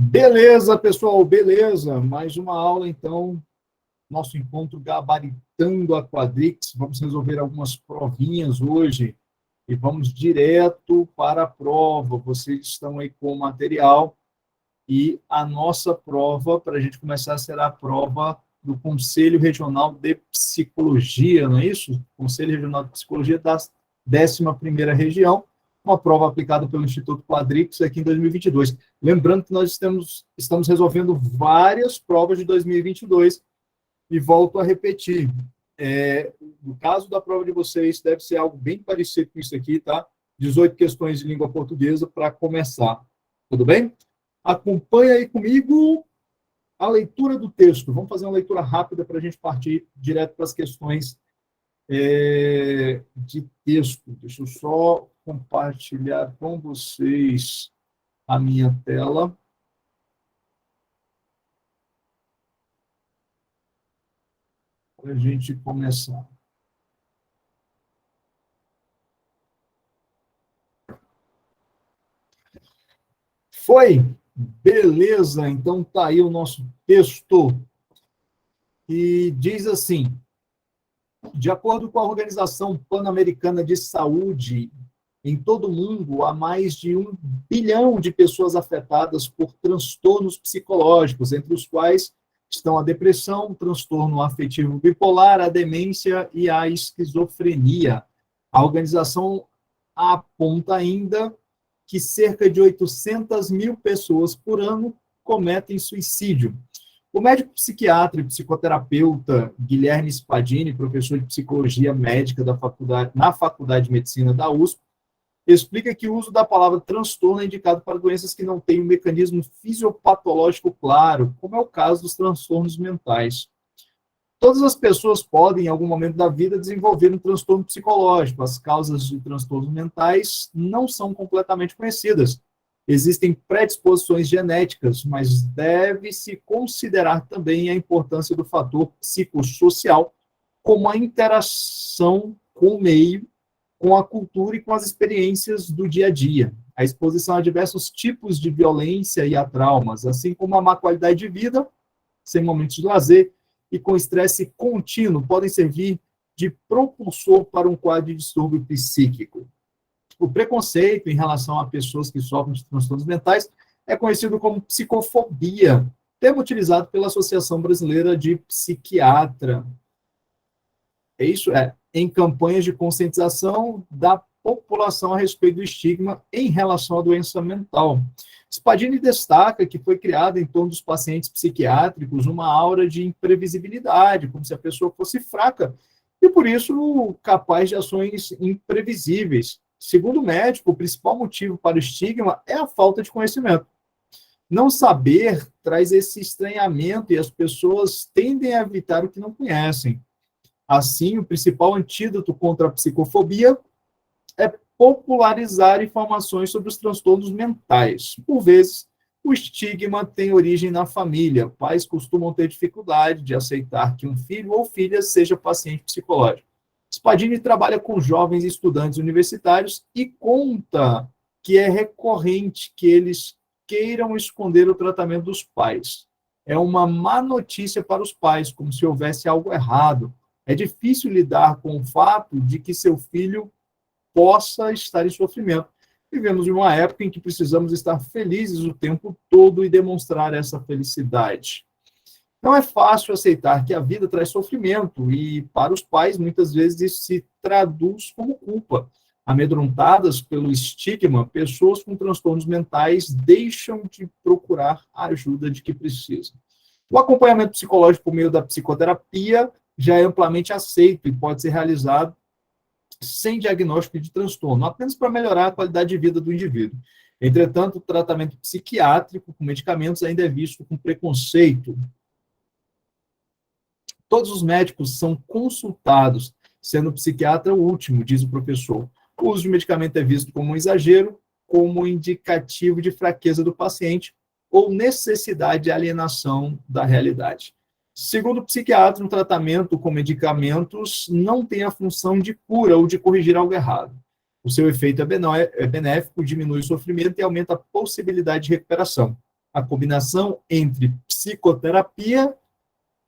Beleza, pessoal, beleza. Mais uma aula, então, nosso encontro gabaritando a Quadrix. Vamos resolver algumas provinhas hoje e vamos direto para a prova. Vocês estão aí com o material e a nossa prova, para a gente começar, será a prova do Conselho Regional de Psicologia, não é isso? Conselho Regional de Psicologia da 11ª Região, uma prova aplicada pelo Instituto Quadrix aqui em 2022. Lembrando que nós estamos resolvendo várias provas de 2022 e volto a repetir. No caso da prova de vocês, deve ser algo bem parecido com isso aqui, tá? 18 questões de língua portuguesa para começar. Tudo bem? Acompanha aí comigo a leitura do texto. Vamos fazer uma leitura rápida para a gente partir direto para as questões de texto. Deixa eu só compartilhar com vocês a minha tela. Para a gente começar. Foi? Beleza, então tá aí o nosso texto. E diz assim: de acordo com a Organização Pan-Americana de Saúde, em todo o mundo, há mais de 1 bilhão de pessoas afetadas por transtornos psicológicos, entre os quais estão a depressão, o transtorno afetivo bipolar, a demência e a esquizofrenia. A organização aponta ainda que cerca de 800 mil pessoas por ano cometem suicídio. O médico psiquiatra e psicoterapeuta Guilherme Spadini, professor de psicologia médica na Faculdade de Medicina da USP, explica que o uso da palavra transtorno é indicado para doenças que não têm um mecanismo fisiopatológico claro, como é o caso dos transtornos mentais. Todas as pessoas podem, em algum momento da vida, desenvolver um transtorno psicológico. As causas de transtornos mentais não são completamente conhecidas. Existem predisposições genéticas, mas deve-se considerar também a importância do fator psicossocial, como a interação com o meio, com a cultura e com as experiências do dia a dia. A exposição a diversos tipos de violência e a traumas, assim como a má qualidade de vida, sem momentos de lazer, e com estresse contínuo, podem servir de propulsor para um quadro de distúrbio psíquico. O preconceito em relação a pessoas que sofrem de transtornos mentais é conhecido como psicofobia, termo utilizado pela Associação Brasileira de Psiquiatra. É isso? Em campanhas de conscientização da população a respeito do estigma em relação à doença mental. Spadini destaca que foi criada em torno dos pacientes psiquiátricos uma aura de imprevisibilidade, como se a pessoa fosse fraca, e por isso capaz de ações imprevisíveis. Segundo o médico, o principal motivo para o estigma é a falta de conhecimento. Não saber traz esse estranhamento e as pessoas tendem a evitar o que não conhecem. Assim, o principal antídoto contra a psicofobia é popularizar informações sobre os transtornos mentais. Por vezes, o estigma tem origem na família. Pais costumam ter dificuldade de aceitar que um filho ou filha seja paciente psicológico. Spadini trabalha com jovens estudantes universitários e conta que é recorrente que eles queiram esconder o tratamento dos pais. É uma má notícia para os pais, como se houvesse algo errado. É difícil lidar com o fato de que seu filho possa estar em sofrimento. Vivemos em uma época em que precisamos estar felizes o tempo todo e demonstrar essa felicidade. Não é fácil aceitar que a vida traz sofrimento e, para os pais, muitas vezes isso se traduz como culpa. Amedrontadas pelo estigma, pessoas com transtornos mentais deixam de procurar a ajuda de que precisam. O acompanhamento psicológico por meio da psicoterapia já é amplamente aceito e pode ser realizado sem diagnóstico de transtorno, apenas para melhorar a qualidade de vida do indivíduo. Entretanto, o tratamento psiquiátrico com medicamentos ainda é visto com preconceito. Todos os médicos são consultados, sendo o psiquiatra o último, diz o professor. O uso de medicamento é visto como um exagero, como indicativo de fraqueza do paciente ou necessidade de alienação da realidade. Segundo o psiquiatra, um tratamento com medicamentos não tem a função de cura ou de corrigir algo errado. O seu efeito é benéfico, diminui o sofrimento e aumenta a possibilidade de recuperação. A combinação entre psicoterapia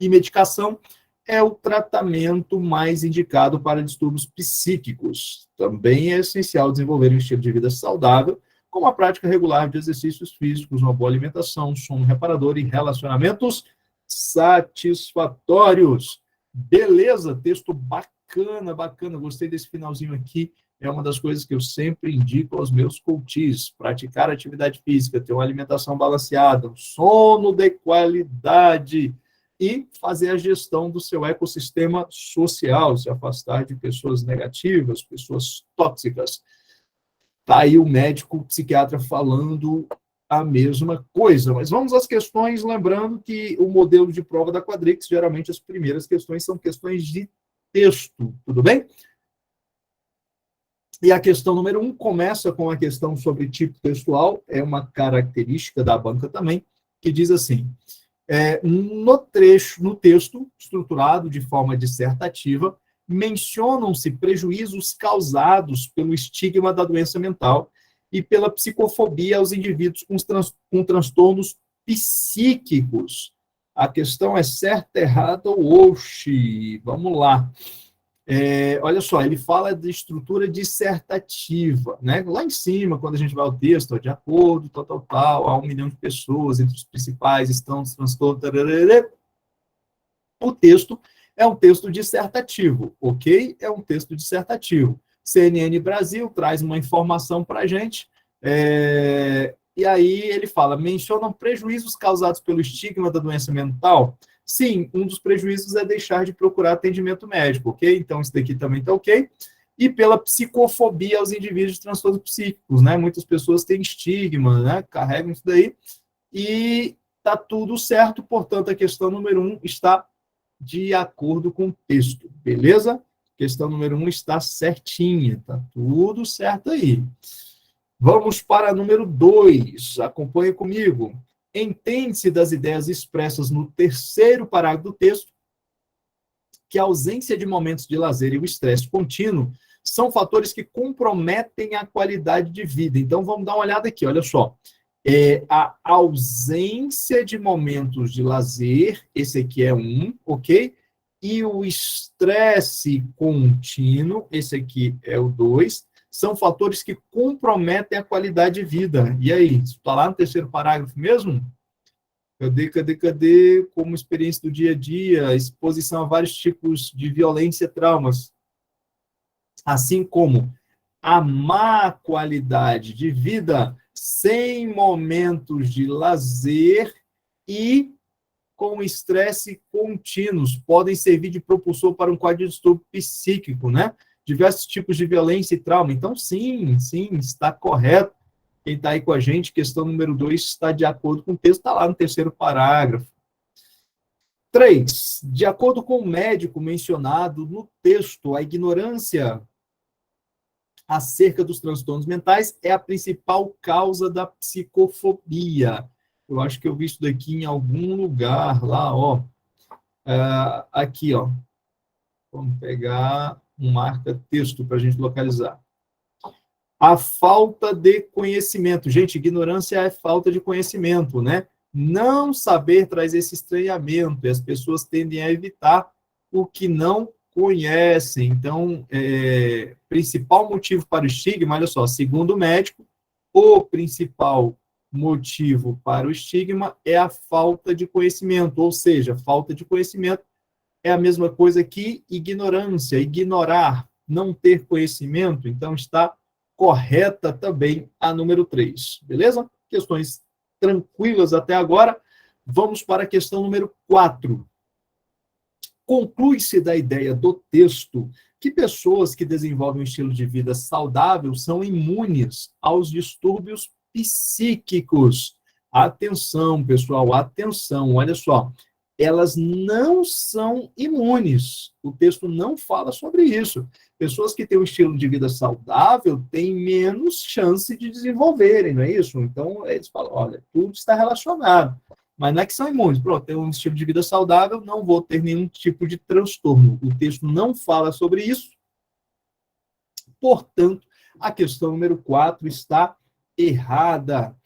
e medicação é o tratamento mais indicado para distúrbios psíquicos. Também é essencial desenvolver um estilo de vida saudável, como a prática regular de exercícios físicos, uma boa alimentação, sono reparador e relacionamentos satisfatórios. Beleza? Texto bacana, bacana. Gostei desse finalzinho aqui. É uma das coisas que eu sempre indico aos meus coaches. Praticar atividade física, ter uma alimentação balanceada, um sono de qualidade e fazer a gestão do seu ecossistema social, se afastar de pessoas negativas, pessoas tóxicas. Está aí o médico, o psiquiatra falando a mesma coisa. Mas vamos às questões, lembrando que o modelo de prova da Quadrix, geralmente as primeiras questões são questões de texto, tudo bem? E a questão número 1 começa com a questão sobre tipo textual, é uma característica da banca também, que diz assim, no texto estruturado de forma dissertativa, mencionam-se prejuízos causados pelo estigma da doença mental e pela psicofobia aos indivíduos com transtornos psíquicos. A questão é certa, errada ou oxi? Vamos lá. Olha só, ele fala de estrutura dissertativa, né? Lá em cima, quando a gente vai ao texto, de acordo, tal, há 1 milhão de pessoas, entre os principais estão os transtornos, o texto é um texto dissertativo, ok? É um texto dissertativo. CNN Brasil traz uma informação para a gente, e aí ele fala, mencionam prejuízos causados pelo estigma da doença mental. Sim, um dos prejuízos é deixar de procurar atendimento médico, ok? Então, isso daqui também está ok. E pela psicofobia aos indivíduos de transtornos psíquicos, né? Muitas pessoas têm estigma, né? Carregam isso daí. E está tudo certo, portanto, a questão número 1 está de acordo com o texto, beleza? Questão número 1 está certinha, está tudo certo aí. Vamos para a número 2, acompanhe comigo. Entende-se das ideias expressas no terceiro parágrafo do texto que a ausência de momentos de lazer e o estresse contínuo são fatores que comprometem a qualidade de vida. Então, vamos dar uma olhada aqui, olha só. A ausência de momentos de lazer, esse aqui é um, ok? E o estresse contínuo, esse aqui é o 2, são fatores que comprometem a qualidade de vida. E aí, isso está lá no terceiro parágrafo mesmo? Cadê? Como experiência do dia a dia, exposição a vários tipos de violência e traumas. Assim como a má qualidade de vida sem momentos de lazer e com estresse contínuos podem servir de propulsor para um quadro de distúrbio psíquico, né? Diversos tipos de violência e trauma. Então, sim, está correto. Quem está aí com a gente, questão número 2, está de acordo com o texto, está lá no terceiro parágrafo. 3. De acordo com o médico mencionado no texto, a ignorância acerca dos transtornos mentais é a principal causa da psicofobia. Eu acho que eu vi isso daqui em algum lugar, lá, ó. Aqui, ó. Vamos pegar um marca-texto para a gente localizar. A falta de conhecimento. Gente, ignorância é falta de conhecimento, né? Não saber traz esse estranhamento, e as pessoas tendem a evitar o que não conhecem. Então, principal motivo para o estigma, olha só, segundo o médico, o principal motivo para o estigma é a falta de conhecimento, ou seja, falta de conhecimento é a mesma coisa que ignorância, ignorar, não ter conhecimento, então está correta também a número 3, beleza? Questões tranquilas até agora. Vamos para a questão número 4. Conclui-se da ideia do texto que pessoas que desenvolvem um estilo de vida saudável são imunes aos distúrbios psíquicos. Atenção, pessoal, atenção, olha só. Elas não são imunes. O texto não fala sobre isso. Pessoas que têm um estilo de vida saudável têm menos chance de desenvolverem, não é isso? Então, eles falam, olha, tudo está relacionado. Mas não é que são imunes. Pronto, tenho um estilo de vida saudável, não vou ter nenhum tipo de transtorno. O texto não fala sobre isso. Portanto, a questão número 4 está errada.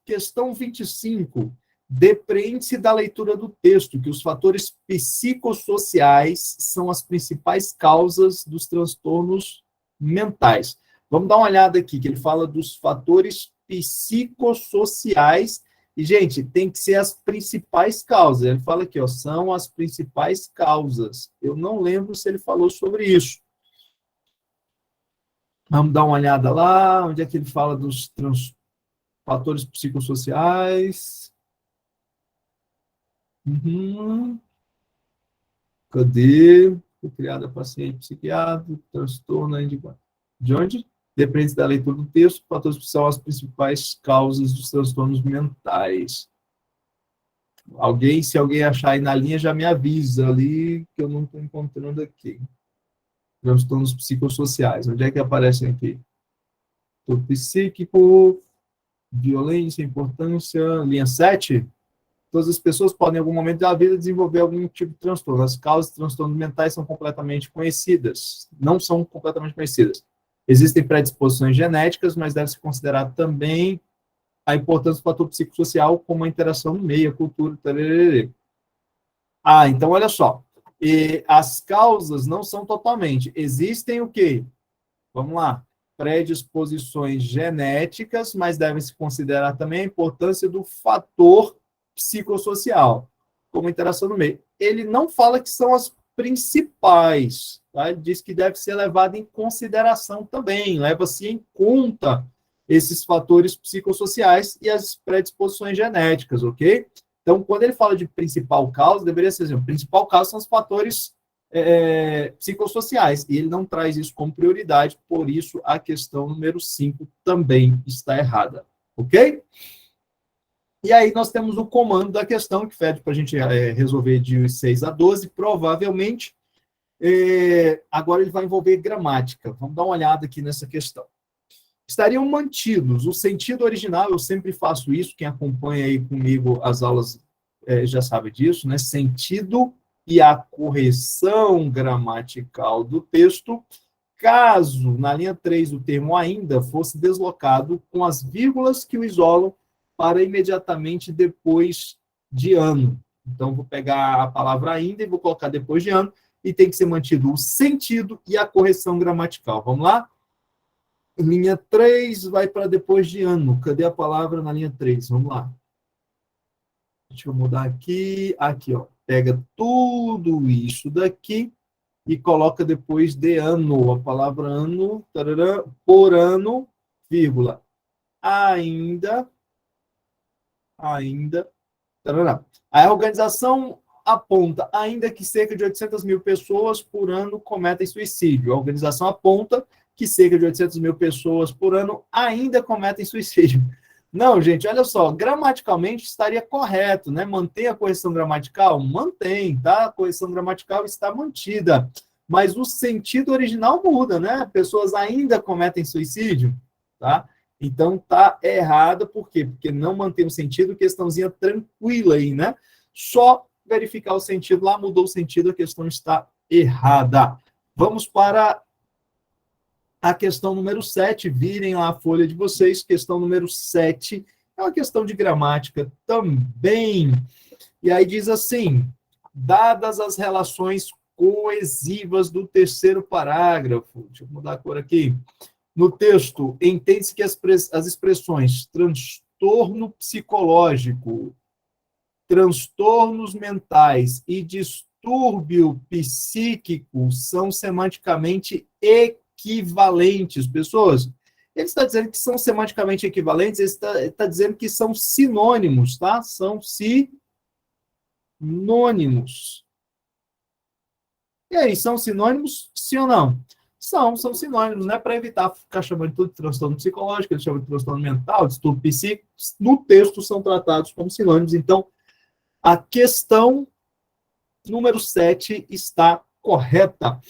Questão 25. Depreende-se da leitura do texto que os fatores psicossociais são as principais causas dos transtornos mentais. Vamos dar uma olhada aqui, que ele fala dos fatores psicossociais. E, gente, tem que ser as principais causas. Ele fala aqui, ó, são as principais causas. Eu não lembro se ele falou sobre isso. Vamos dar uma olhada lá, onde é que ele fala dos fatores psicossociais. Cadê? Foi criada paciente psiquiátrico, transtorno individual. De onde? Depende da leitura do texto, fatores são as principais causas dos transtornos mentais. Se alguém achar aí na linha, já me avisa ali, que eu não estou encontrando aqui. Transtornos psicossociais. Onde é que aparecem aqui? O psíquico, violência, importância, linha 7. Todas as pessoas podem, em algum momento da vida, desenvolver algum tipo de transtorno. As causas de transtornos mentais são completamente conhecidas. Não são completamente conhecidas. Existem predisposições genéticas, mas deve-se considerar também a importância do fator psicossocial como a interação no meio, a cultura. Tarará. Então, olha só. As causas não são totalmente. Existem o quê? Vamos lá. Predisposições genéticas, mas devem-se considerar também a importância do fator psicossocial, como interação no meio. Ele não fala que são as principais, tá? Ele diz que deve ser levado em consideração também, leva-se em conta esses fatores psicossociais e as predisposições genéticas, ok? Então, quando ele fala de principal causa, deveria ser assim, o principal causa são os fatores psicossociais, e ele não traz isso como prioridade, por isso a questão número 5 também está errada, ok? E aí nós temos o comando da questão, que pede para a gente resolver de 6 a 12, provavelmente. Agora ele vai envolver gramática. Vamos dar uma olhada aqui nessa questão. Estariam mantidos o sentido original, eu sempre faço isso, quem acompanha aí comigo as aulas já sabe disso, né? Sentido e a correção gramatical do texto, caso, na linha 3, o termo ainda fosse deslocado com as vírgulas que o isolam para imediatamente depois de ano. Então, vou pegar a palavra ainda e vou colocar depois de ano, e tem que ser mantido o sentido e a correção gramatical. Vamos lá? Linha 3 vai para depois de ano. Cadê a palavra na linha 3? Vamos lá. Deixa eu mudar aqui. Aqui, ó. Pega tudo isso daqui e coloca depois de ano. A palavra ano, tarará, por ano, vírgula. Ainda. Tarará. A organização aponta, ainda que cerca de 800 mil pessoas por ano cometem suicídio. A organização aponta que cerca de 800 mil pessoas por ano ainda cometem suicídio. Não, gente, olha só, gramaticalmente estaria correto, né? Mantém a correção gramatical? Mantém, tá? A correção gramatical está mantida. Mas o sentido original muda, né? Pessoas ainda cometem suicídio, tá? Então, tá errada, por quê? Porque não mantém o sentido, questãozinha tranquila aí, né? Só verificar o sentido lá, mudou o sentido, a questão está errada. Vamos para a questão número 7, virem lá a folha de vocês, questão número 7, é uma questão de gramática também. E aí diz assim, dadas as relações coesivas do terceiro parágrafo, deixa eu mudar a cor aqui, no texto, entende-se que as expressões transtorno psicológico, transtornos mentais e distúrbio psíquico são semanticamente equivalentes. Pessoas, ele está dizendo que são semanticamente equivalentes, ele está dizendo que são sinônimos, tá? São sinônimos. E aí, são sinônimos, sim ou não? São sinônimos, né? Para evitar ficar chamando tudo de transtorno psicológico, eles chamam de transtorno mental, distúrbio psíquico, no texto são tratados como sinônimos. Então, a questão número 7 está correta.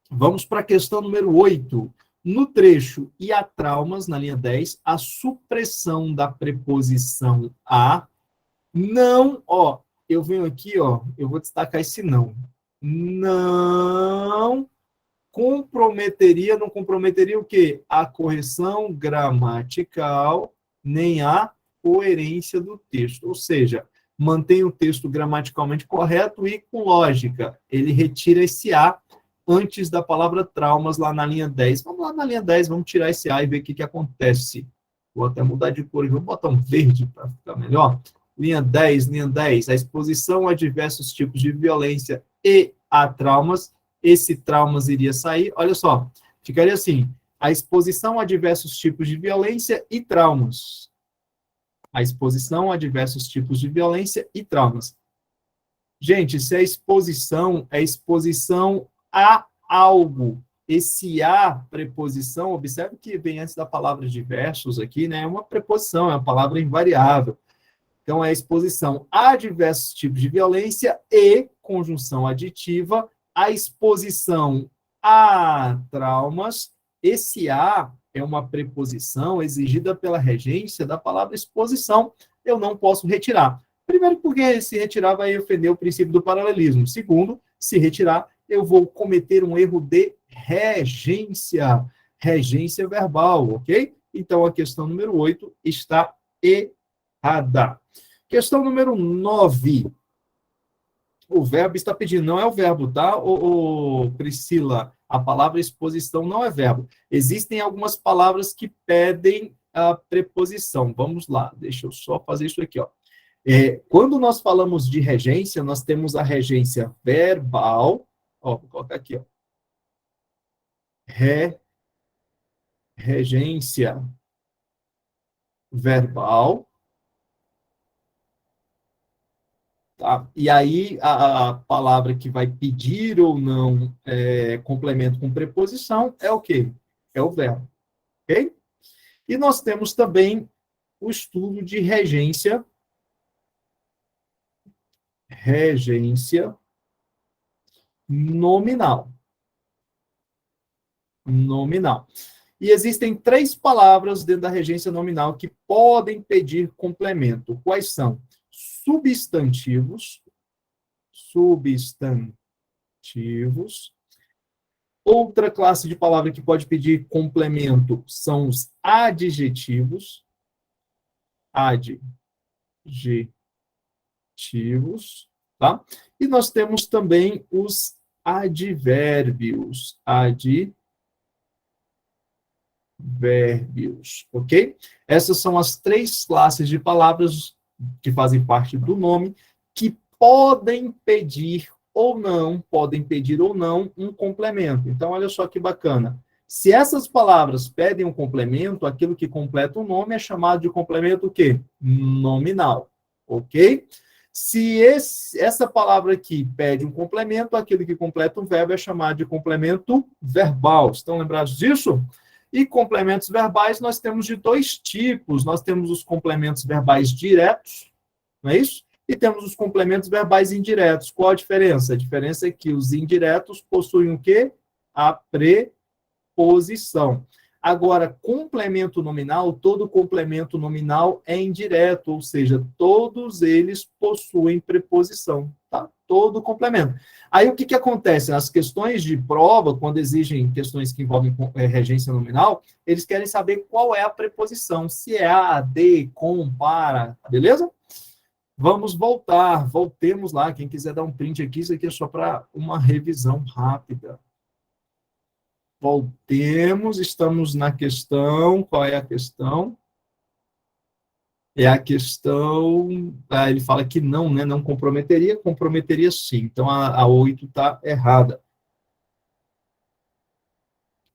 Vamos para a questão número 8. No trecho "e há traumas", na linha 10, a supressão da preposição "a" não, ó, eu venho aqui, ó, eu vou destacar esse não. Não comprometeria, não comprometeria o quê? A correção gramatical, nem a coerência do texto. Ou seja, mantém o texto gramaticalmente correto e com lógica. Ele retira esse A antes da palavra traumas lá na linha 10. Vamos lá na linha 10, vamos tirar esse A e ver o que acontece. Vou até mudar de cor, vou botar um verde para ficar melhor. Linha 10, a exposição a diversos tipos de violência e a traumas. Esse traumas iria sair, olha só, ficaria assim, a exposição a diversos tipos de violência e traumas. A exposição a diversos tipos de violência e traumas. Gente, se a exposição é exposição a algo, esse a preposição, observe que vem antes da palavra diversos aqui, né? É uma preposição, é uma palavra invariável. Então, é a exposição a diversos tipos de violência e conjunção aditiva, a exposição a traumas. Esse a é uma preposição exigida pela regência da palavra exposição. Eu não posso retirar. Primeiro, porque se retirar vai ofender o princípio do paralelismo. Segundo, se retirar, eu vou cometer um erro de regência. Regência verbal, ok? Então, a questão número 8 está errada. Questão número 9. O verbo está pedindo, não é o verbo, tá, Priscila? A palavra exposição não é verbo. Existem algumas palavras que pedem a preposição. Vamos lá, deixa eu só fazer isso aqui, ó. Quando nós falamos de regência, nós temos a regência verbal, ó, vou colocar aqui, ó. Regência verbal. Tá? E aí, a palavra que vai pedir ou não complemento com preposição é o quê? É o verbo. Ok? E nós temos também o estudo de regência nominal. Nominal. E existem 3 palavras dentro da regência nominal que podem pedir complemento. Quais são? Substantivos. Outra classe de palavra que pode pedir complemento são os adjetivos. Adjetivos, tá? E nós temos também os advérbios. Advérbios, ok? Essas são as 3 classes de palavras que fazem parte do nome que podem pedir ou não um complemento. Então, olha só que bacana. Se essas palavras pedem um complemento, aquilo que completa o nome é chamado de complemento o quê? Nominal, ok? Se essa palavra aqui pede um complemento, aquilo que completa um verbo é chamado de complemento verbal. Estão lembrados disso? E complementos verbais nós temos de 2 tipos. Nós temos os complementos verbais diretos, não é isso? E temos os complementos verbais indiretos. Qual a diferença? A diferença é que os indiretos possuem o quê? A preposição. Agora, complemento nominal, todo complemento nominal é indireto, ou seja, todos eles possuem preposição, tá? Todo complemento. Aí, o que acontece? Nas questões de prova, quando exigem questões que envolvem regência nominal, eles querem saber qual é a preposição, se é a, de, com, para, beleza? Vamos voltemos lá. Quem quiser dar um print aqui, isso aqui é só para uma revisão rápida. Voltemos, estamos na questão. Qual é a questão? É a questão... ele fala que não, né? Não comprometeria. Comprometeria sim. Então, a 8 está errada.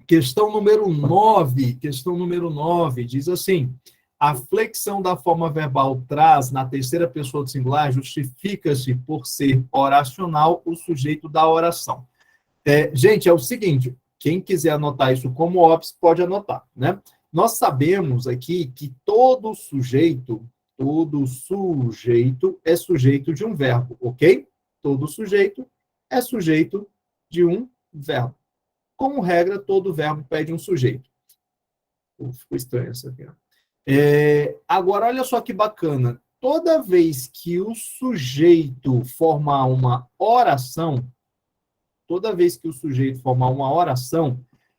Questão número 9. Questão número 9 diz assim: a flexão da forma verbal traz, na terceira pessoa do singular, justifica-se por ser oracional o sujeito da oração. Gente, é o seguinte, quem quiser anotar isso como óbvio, pode anotar, né? Nós sabemos aqui que todo sujeito é sujeito de um verbo, ok? Todo sujeito é sujeito de um verbo. Como regra, todo verbo pede um sujeito. Ficou estranho isso aqui, né? Agora, olha só que bacana. Toda vez que o sujeito formar uma oração,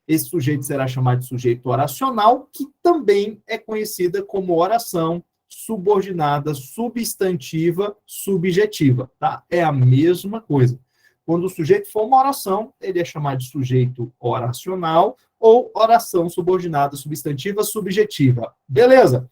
Esse sujeito será chamado de sujeito oracional, que também é conhecida como oração subordinada, substantiva, subjetiva, tá? É a mesma coisa. Quando o sujeito for uma oração, ele é chamado de sujeito oracional ou oração subordinada, substantiva, subjetiva. Beleza?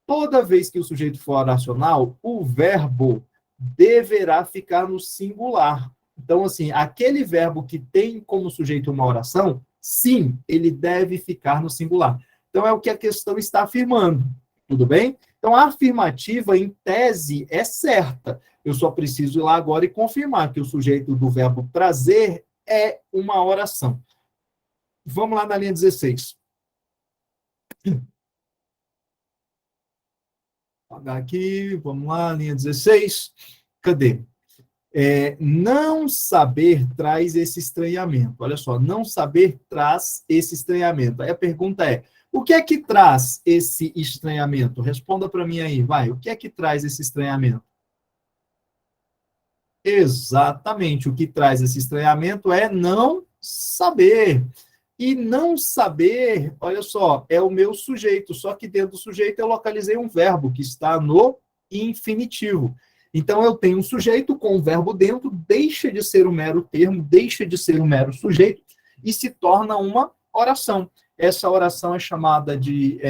Toda vez que o sujeito for oracional, o verbo deverá ficar no singular. Então, assim, aquele verbo que tem como sujeito uma oração, sim, ele deve ficar no singular. Então, é o que a questão está afirmando. Tudo bem? Então, a afirmativa, em tese, é certa. Eu só preciso ir lá agora e confirmar que o sujeito do verbo trazer é uma oração. Vamos lá na linha 16. Vou apagar aqui, vamos lá, linha 16. Cadê? Não saber traz esse estranhamento. Olha só, não saber traz esse estranhamento. Aí a pergunta é, o que é que traz esse estranhamento? Responda para mim aí, vai. O que é que traz esse estranhamento? Exatamente, o que traz esse estranhamento é não saber. E não saber, olha só, é o meu sujeito, só que dentro do sujeito eu localizei um verbo que está no infinitivo. Então eu tenho um sujeito com um verbo dentro, deixa de ser um mero termo, deixa de ser um mero sujeito e se torna uma oração. Essa oração é chamada de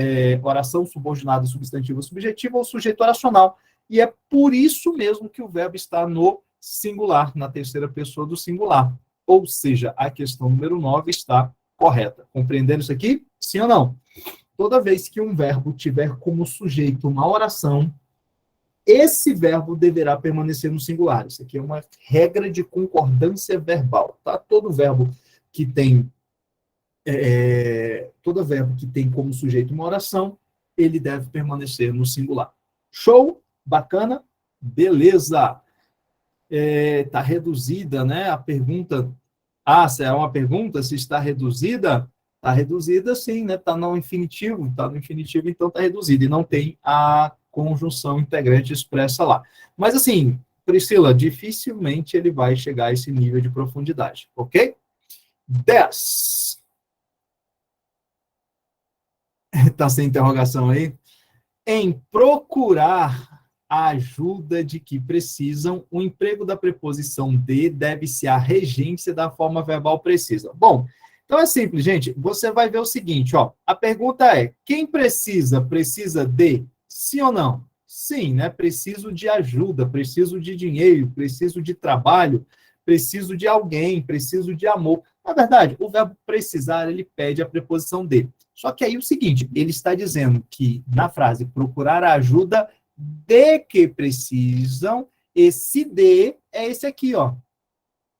oração subordinada substantiva subjetiva ou sujeito oracional. E é por isso mesmo que o verbo está no singular, na terceira pessoa do singular. Ou seja, a questão número 9 está correta. Compreendendo isso aqui? Sim ou não? Toda vez que um verbo tiver como sujeito uma oração, esse verbo deverá permanecer no singular. Isso aqui é uma regra de concordância verbal, tá? Todo verbo que tem como sujeito uma oração, ele deve permanecer no singular. Show? Bacana? Beleza. Tá reduzida, né? A pergunta. Se é uma pergunta, se está reduzida? Está reduzida, sim, né? Está no infinitivo, então está reduzida. E não tem a conjunção integrante expressa lá. Mas, assim, Priscila, dificilmente ele vai chegar a esse nível de profundidade, ok? 10. Está sem interrogação aí? Em procurar a ajuda de que precisam, o emprego da preposição de deve ser a regência da forma verbal precisa. Bom, então é simples, gente. Você vai ver o seguinte, ó. A pergunta é, quem precisa? Precisa de? Sim ou não? Sim, né? Preciso de ajuda, preciso de dinheiro, preciso de trabalho, preciso de alguém, preciso de amor. Na verdade, o verbo precisar, ele pede a preposição de. Só que aí o seguinte, ele está dizendo que, na frase, procurar a ajuda de que precisam, esse de é esse aqui, ó,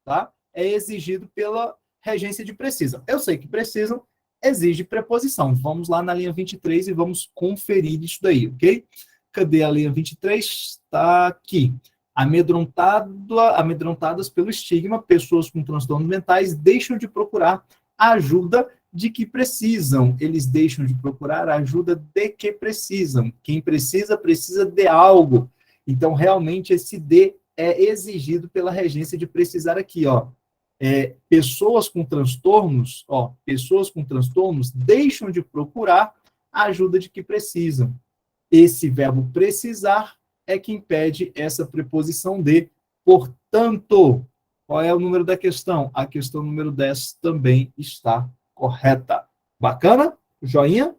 tá? É exigido pela regência de precisa. Eu sei que precisam, exige preposição. Vamos lá na linha 23 e vamos conferir isso daí, ok? Cadê a linha 23? Está aqui. Amedrontadas pelo estigma, pessoas com transtornos mentais deixam de procurar a ajuda de que precisam. Eles deixam de procurar a ajuda de que precisam. Quem precisa, precisa de algo. Então, realmente, esse de é exigido pela regência de precisar aqui, ó. Pessoas com transtornos deixam de procurar a ajuda de que precisam. Esse verbo precisar é que impede essa preposição de. Portanto, qual é o número da questão? A questão número 10 também está correta. Bacana? Joinha?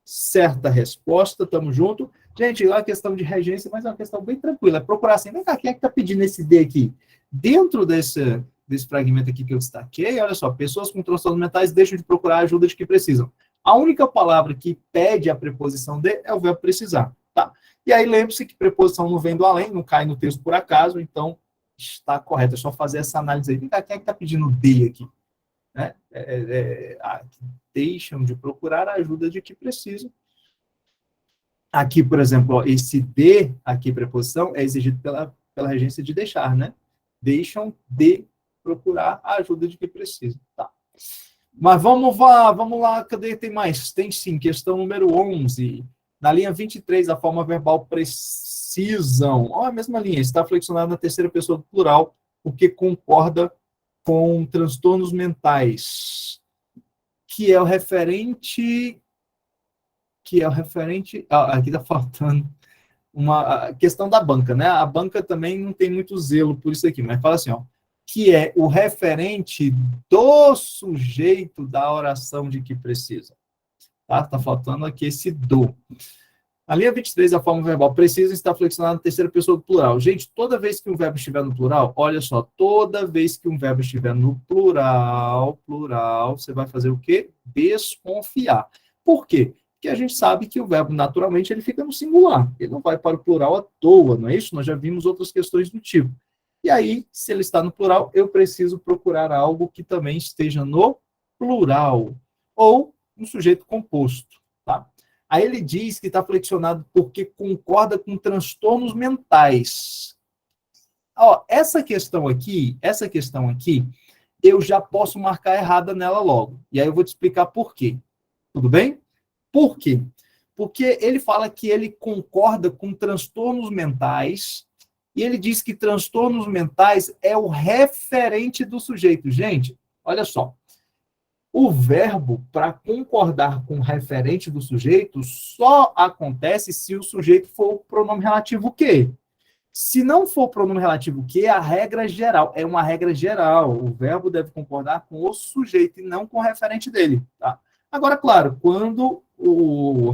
Certa resposta, tamo junto. Gente, é uma questão de regência, mas é uma questão bem tranquila. É procurar assim, vem cá, quem é que está pedindo esse D aqui? Dentro desse fragmento aqui que eu destaquei, olha só, pessoas com transtornos mentais deixam de procurar a ajuda de que precisam. A única palavra que pede a preposição de é o verbo precisar, tá? E aí lembre-se que preposição não vem do além, não cai no texto por acaso, então está correto. É só fazer essa análise aí. Vem cá, quem é que está pedindo D aqui? Né? Deixam de procurar a ajuda de que precisam. Aqui, por exemplo, ó, esse de, aqui, preposição, é exigido pela regência de deixar, né? Deixam de procurar a ajuda de que precisam. Tá. Mas vamos lá, cadê? Tem mais? Tem sim, questão número 11. Na linha 23, a forma verbal precisam. Ó, a mesma linha, está flexionada na terceira pessoa do plural, o que concorda com transtornos mentais. que é o referente... aqui está faltando a questão da banca, né? A banca também não tem muito zelo por isso aqui, mas fala assim, ó, que é o referente do sujeito da oração de que precisa. Tá? Tá faltando aqui esse do. A linha 23, a forma verbal precisa estar flexionada na terceira pessoa do plural. Gente, toda vez que um verbo estiver no plural, olha só, toda vez que um verbo estiver no plural, você vai fazer o quê? Desconfiar. Por quê? Porque a gente sabe que o verbo, naturalmente, ele fica no singular. Ele não vai para o plural à toa, não é isso? Nós já vimos outras questões do tipo. E aí, se ele está no plural, eu preciso procurar algo que também esteja no plural. Ou no sujeito composto, tá? Aí ele diz que está flexionado porque concorda com transtornos mentais. Ó, essa questão aqui, eu já posso marcar errada nela logo. E aí eu vou te explicar por quê. Tudo bem? Por quê? Porque ele fala que ele concorda com transtornos mentais e ele diz que transtornos mentais é o referente do sujeito. Gente, olha só. O verbo, para concordar com o referente do sujeito, só acontece se o sujeito for o pronome relativo que. Se não for o pronome relativo que, a regra geral, é uma regra geral. O verbo deve concordar com o sujeito e não com o referente dele. Tá? Agora, claro, quando o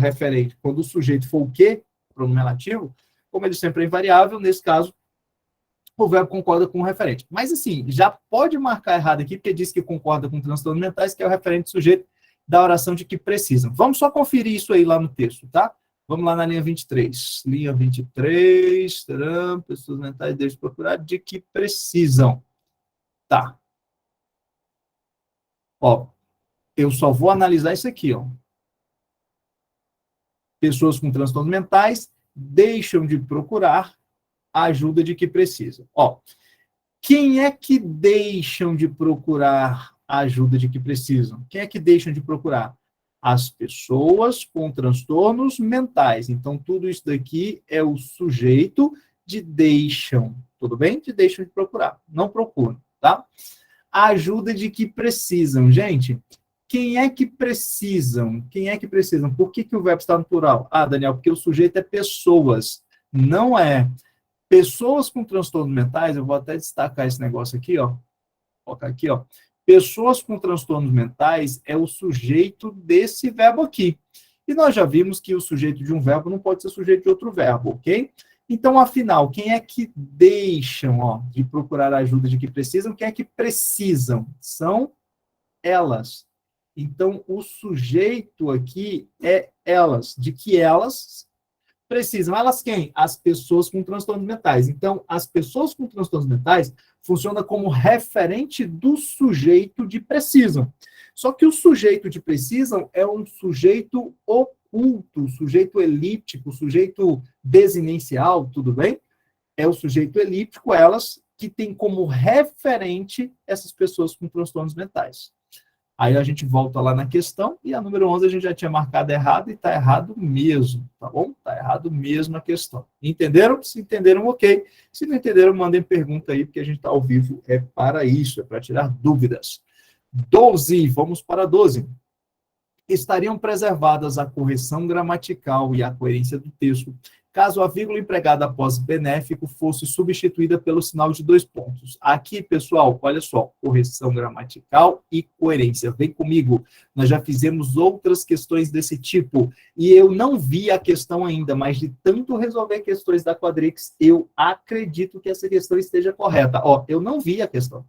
sujeito for o que, pronome relativo, como ele sempre é invariável, nesse caso, o verbo concorda com o referente. Mas, assim, já pode marcar errado aqui, porque diz que concorda com transtornos mentais, que é o referente sujeito da oração de que precisam. Vamos só conferir isso aí lá no texto, tá? Vamos lá na linha 23. Linha 23, pessoas mentais devem procurar de que precisam. Tá. Ó, eu só vou analisar isso aqui, ó. Pessoas com transtornos mentais deixam de procurar a ajuda de que precisam. Ó, quem é que deixam de procurar a ajuda de que precisam? Quem é que deixam de procurar? As pessoas com transtornos mentais. Então, tudo isso daqui é o sujeito de deixam. Tudo bem? De deixam de procurar. Não procuram, tá? A ajuda de que precisam. Gente, quem é que precisam? Quem é que precisam? Por que o verbo está no plural? Ah, Daniel, porque o sujeito é pessoas. Não é. Pessoas com transtornos mentais, eu vou até destacar esse negócio aqui, ó. Vou colocar aqui, ó. Pessoas com transtornos mentais é o sujeito desse verbo aqui. E nós já vimos que o sujeito de um verbo não pode ser sujeito de outro verbo, ok? Então, afinal, quem é que deixam, ó, de procurar a ajuda de que precisam? Quem é que precisam? São elas. Então, o sujeito aqui é elas. De que elas precisam. Elas quem? As pessoas com transtornos mentais. Então, as pessoas com transtornos mentais funcionam como referente do sujeito de precisam. Só que o sujeito de precisam é um sujeito oculto, sujeito elíptico, sujeito desinencial, tudo bem? É o sujeito elíptico, elas, que tem como referente essas pessoas com transtornos mentais. Aí a gente volta lá na questão, e a número 11 a gente já tinha marcado errado, e está errado mesmo, tá bom? Está errado mesmo a questão. Entenderam? Se entenderam, ok. Se não entenderam, mandem pergunta aí, porque a gente está ao vivo, é para isso, é para tirar dúvidas. 12, vamos para 12. Estariam preservadas a correção gramatical e a coerência do texto, caso a vírgula empregada após benéfico fosse substituída pelo sinal de 2 pontos. Aqui, pessoal, olha só, correção gramatical e coerência. Vem comigo, nós já fizemos outras questões desse tipo, e eu não vi a questão ainda, mas de tanto resolver questões da Quadrix, eu acredito que essa questão esteja correta. Ó, eu não vi a questão.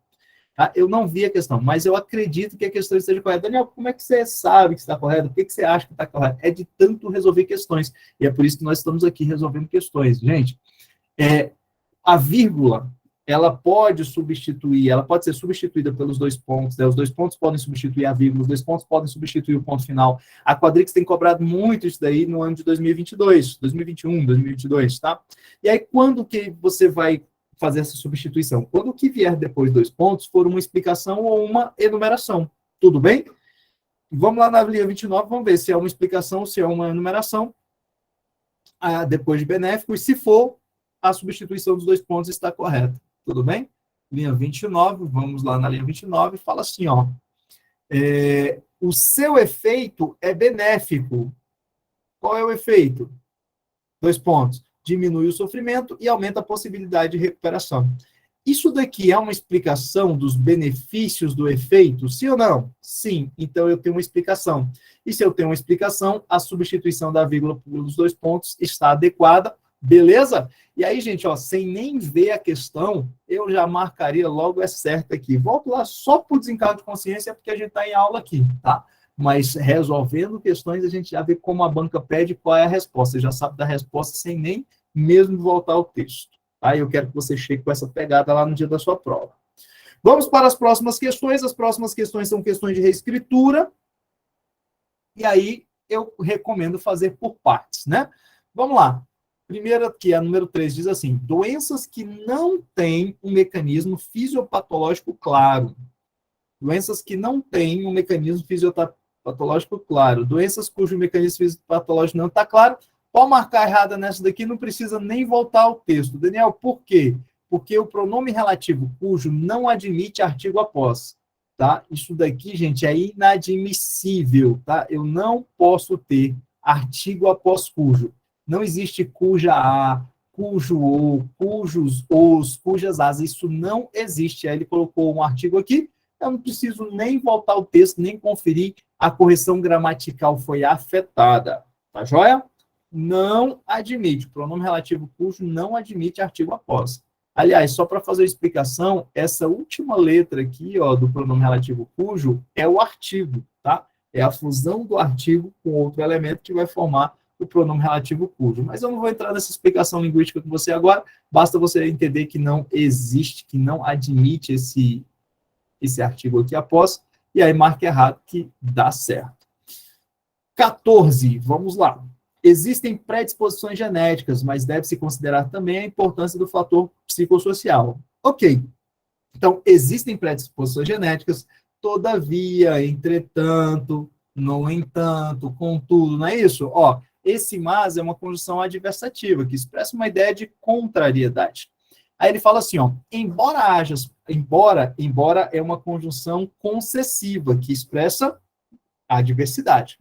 Tá? Eu não vi a questão, mas eu acredito que a questão esteja correta. Daniel, como é que você sabe que está correto? Por que você acha que está correto? É de tanto resolver questões. E é por isso que nós estamos aqui resolvendo questões. Gente, a vírgula, ela pode ser substituída pelos 2 pontos. Né? Os 2 pontos podem substituir a vírgula, os 2 pontos podem substituir o ponto final. A Quadrix tem cobrado muito isso daí no ano de 2022, 2021, 2022, tá? E aí, quando que você vai fazer essa substituição? Quando o que vier depois 2 pontos for uma explicação ou uma enumeração. Tudo bem? Vamos lá na linha 29, vamos ver se é uma explicação, se é uma enumeração, depois de benéfico, e se for, a substituição dos 2 pontos está correta. Tudo bem? Linha 29, vamos lá na linha 29, fala assim, ó. O seu efeito é benéfico. Qual é o efeito? 2 pontos. Diminui o sofrimento e aumenta a possibilidade de recuperação. Isso daqui é uma explicação dos benefícios do efeito? Sim ou não? Sim. Então, eu tenho uma explicação. E se eu tenho uma explicação, a substituição da vírgula pelos 2 pontos está adequada. Beleza? E aí, gente, ó, sem nem ver a questão, eu já marcaria logo é certo aqui. Volto lá só por desencargo de consciência, porque a gente está em aula aqui, tá? Mas resolvendo questões, a gente já vê como a banca pede qual é a resposta. Você já sabe da resposta sem nem mesmo voltar ao texto. Tá? Eu quero que você chegue com essa pegada lá no dia da sua prova. Vamos para as próximas questões. As próximas questões são questões de reescritura. E aí eu recomendo fazer por partes, né? Vamos lá. Primeira aqui, a número 3, diz assim: doenças que não têm um mecanismo fisiopatológico claro. Doenças que não têm um mecanismo fisiopatológico claro. Doenças cujo mecanismo fisiopatológico não está claro. Pode marcar errada nessa daqui, não precisa nem voltar ao texto. Daniel, por quê? Porque o pronome relativo cujo não admite artigo após. Tá? Isso daqui, gente, é inadmissível. Tá? Eu não posso ter artigo após cujo. Não existe cuja a, cujo ou, cujos os, cujas as. Isso não existe. Aí ele colocou um artigo aqui. Eu não preciso nem voltar ao texto, nem conferir. A correção gramatical foi afetada. Tá joia? Não admite. O pronome relativo cujo não admite artigo após. Aliás, só para fazer a explicação, essa última letra aqui, ó, do pronome relativo cujo, é o artigo, tá? É a fusão do artigo com outro elemento que vai formar o pronome relativo cujo. Mas eu não vou entrar nessa explicação linguística com você agora, basta você entender que não existe, que não admite esse artigo aqui após, e aí marque errado que dá certo. 14, vamos lá. Existem predisposições genéticas, mas deve-se considerar também a importância do fator psicossocial. Ok. Então, existem predisposições genéticas, todavia, entretanto, no entanto, contudo, não é isso? Ó, esse mas é uma conjunção adversativa, que expressa uma ideia de contrariedade. Aí ele fala assim, ó, embora é uma conjunção concessiva, que expressa a adversidade.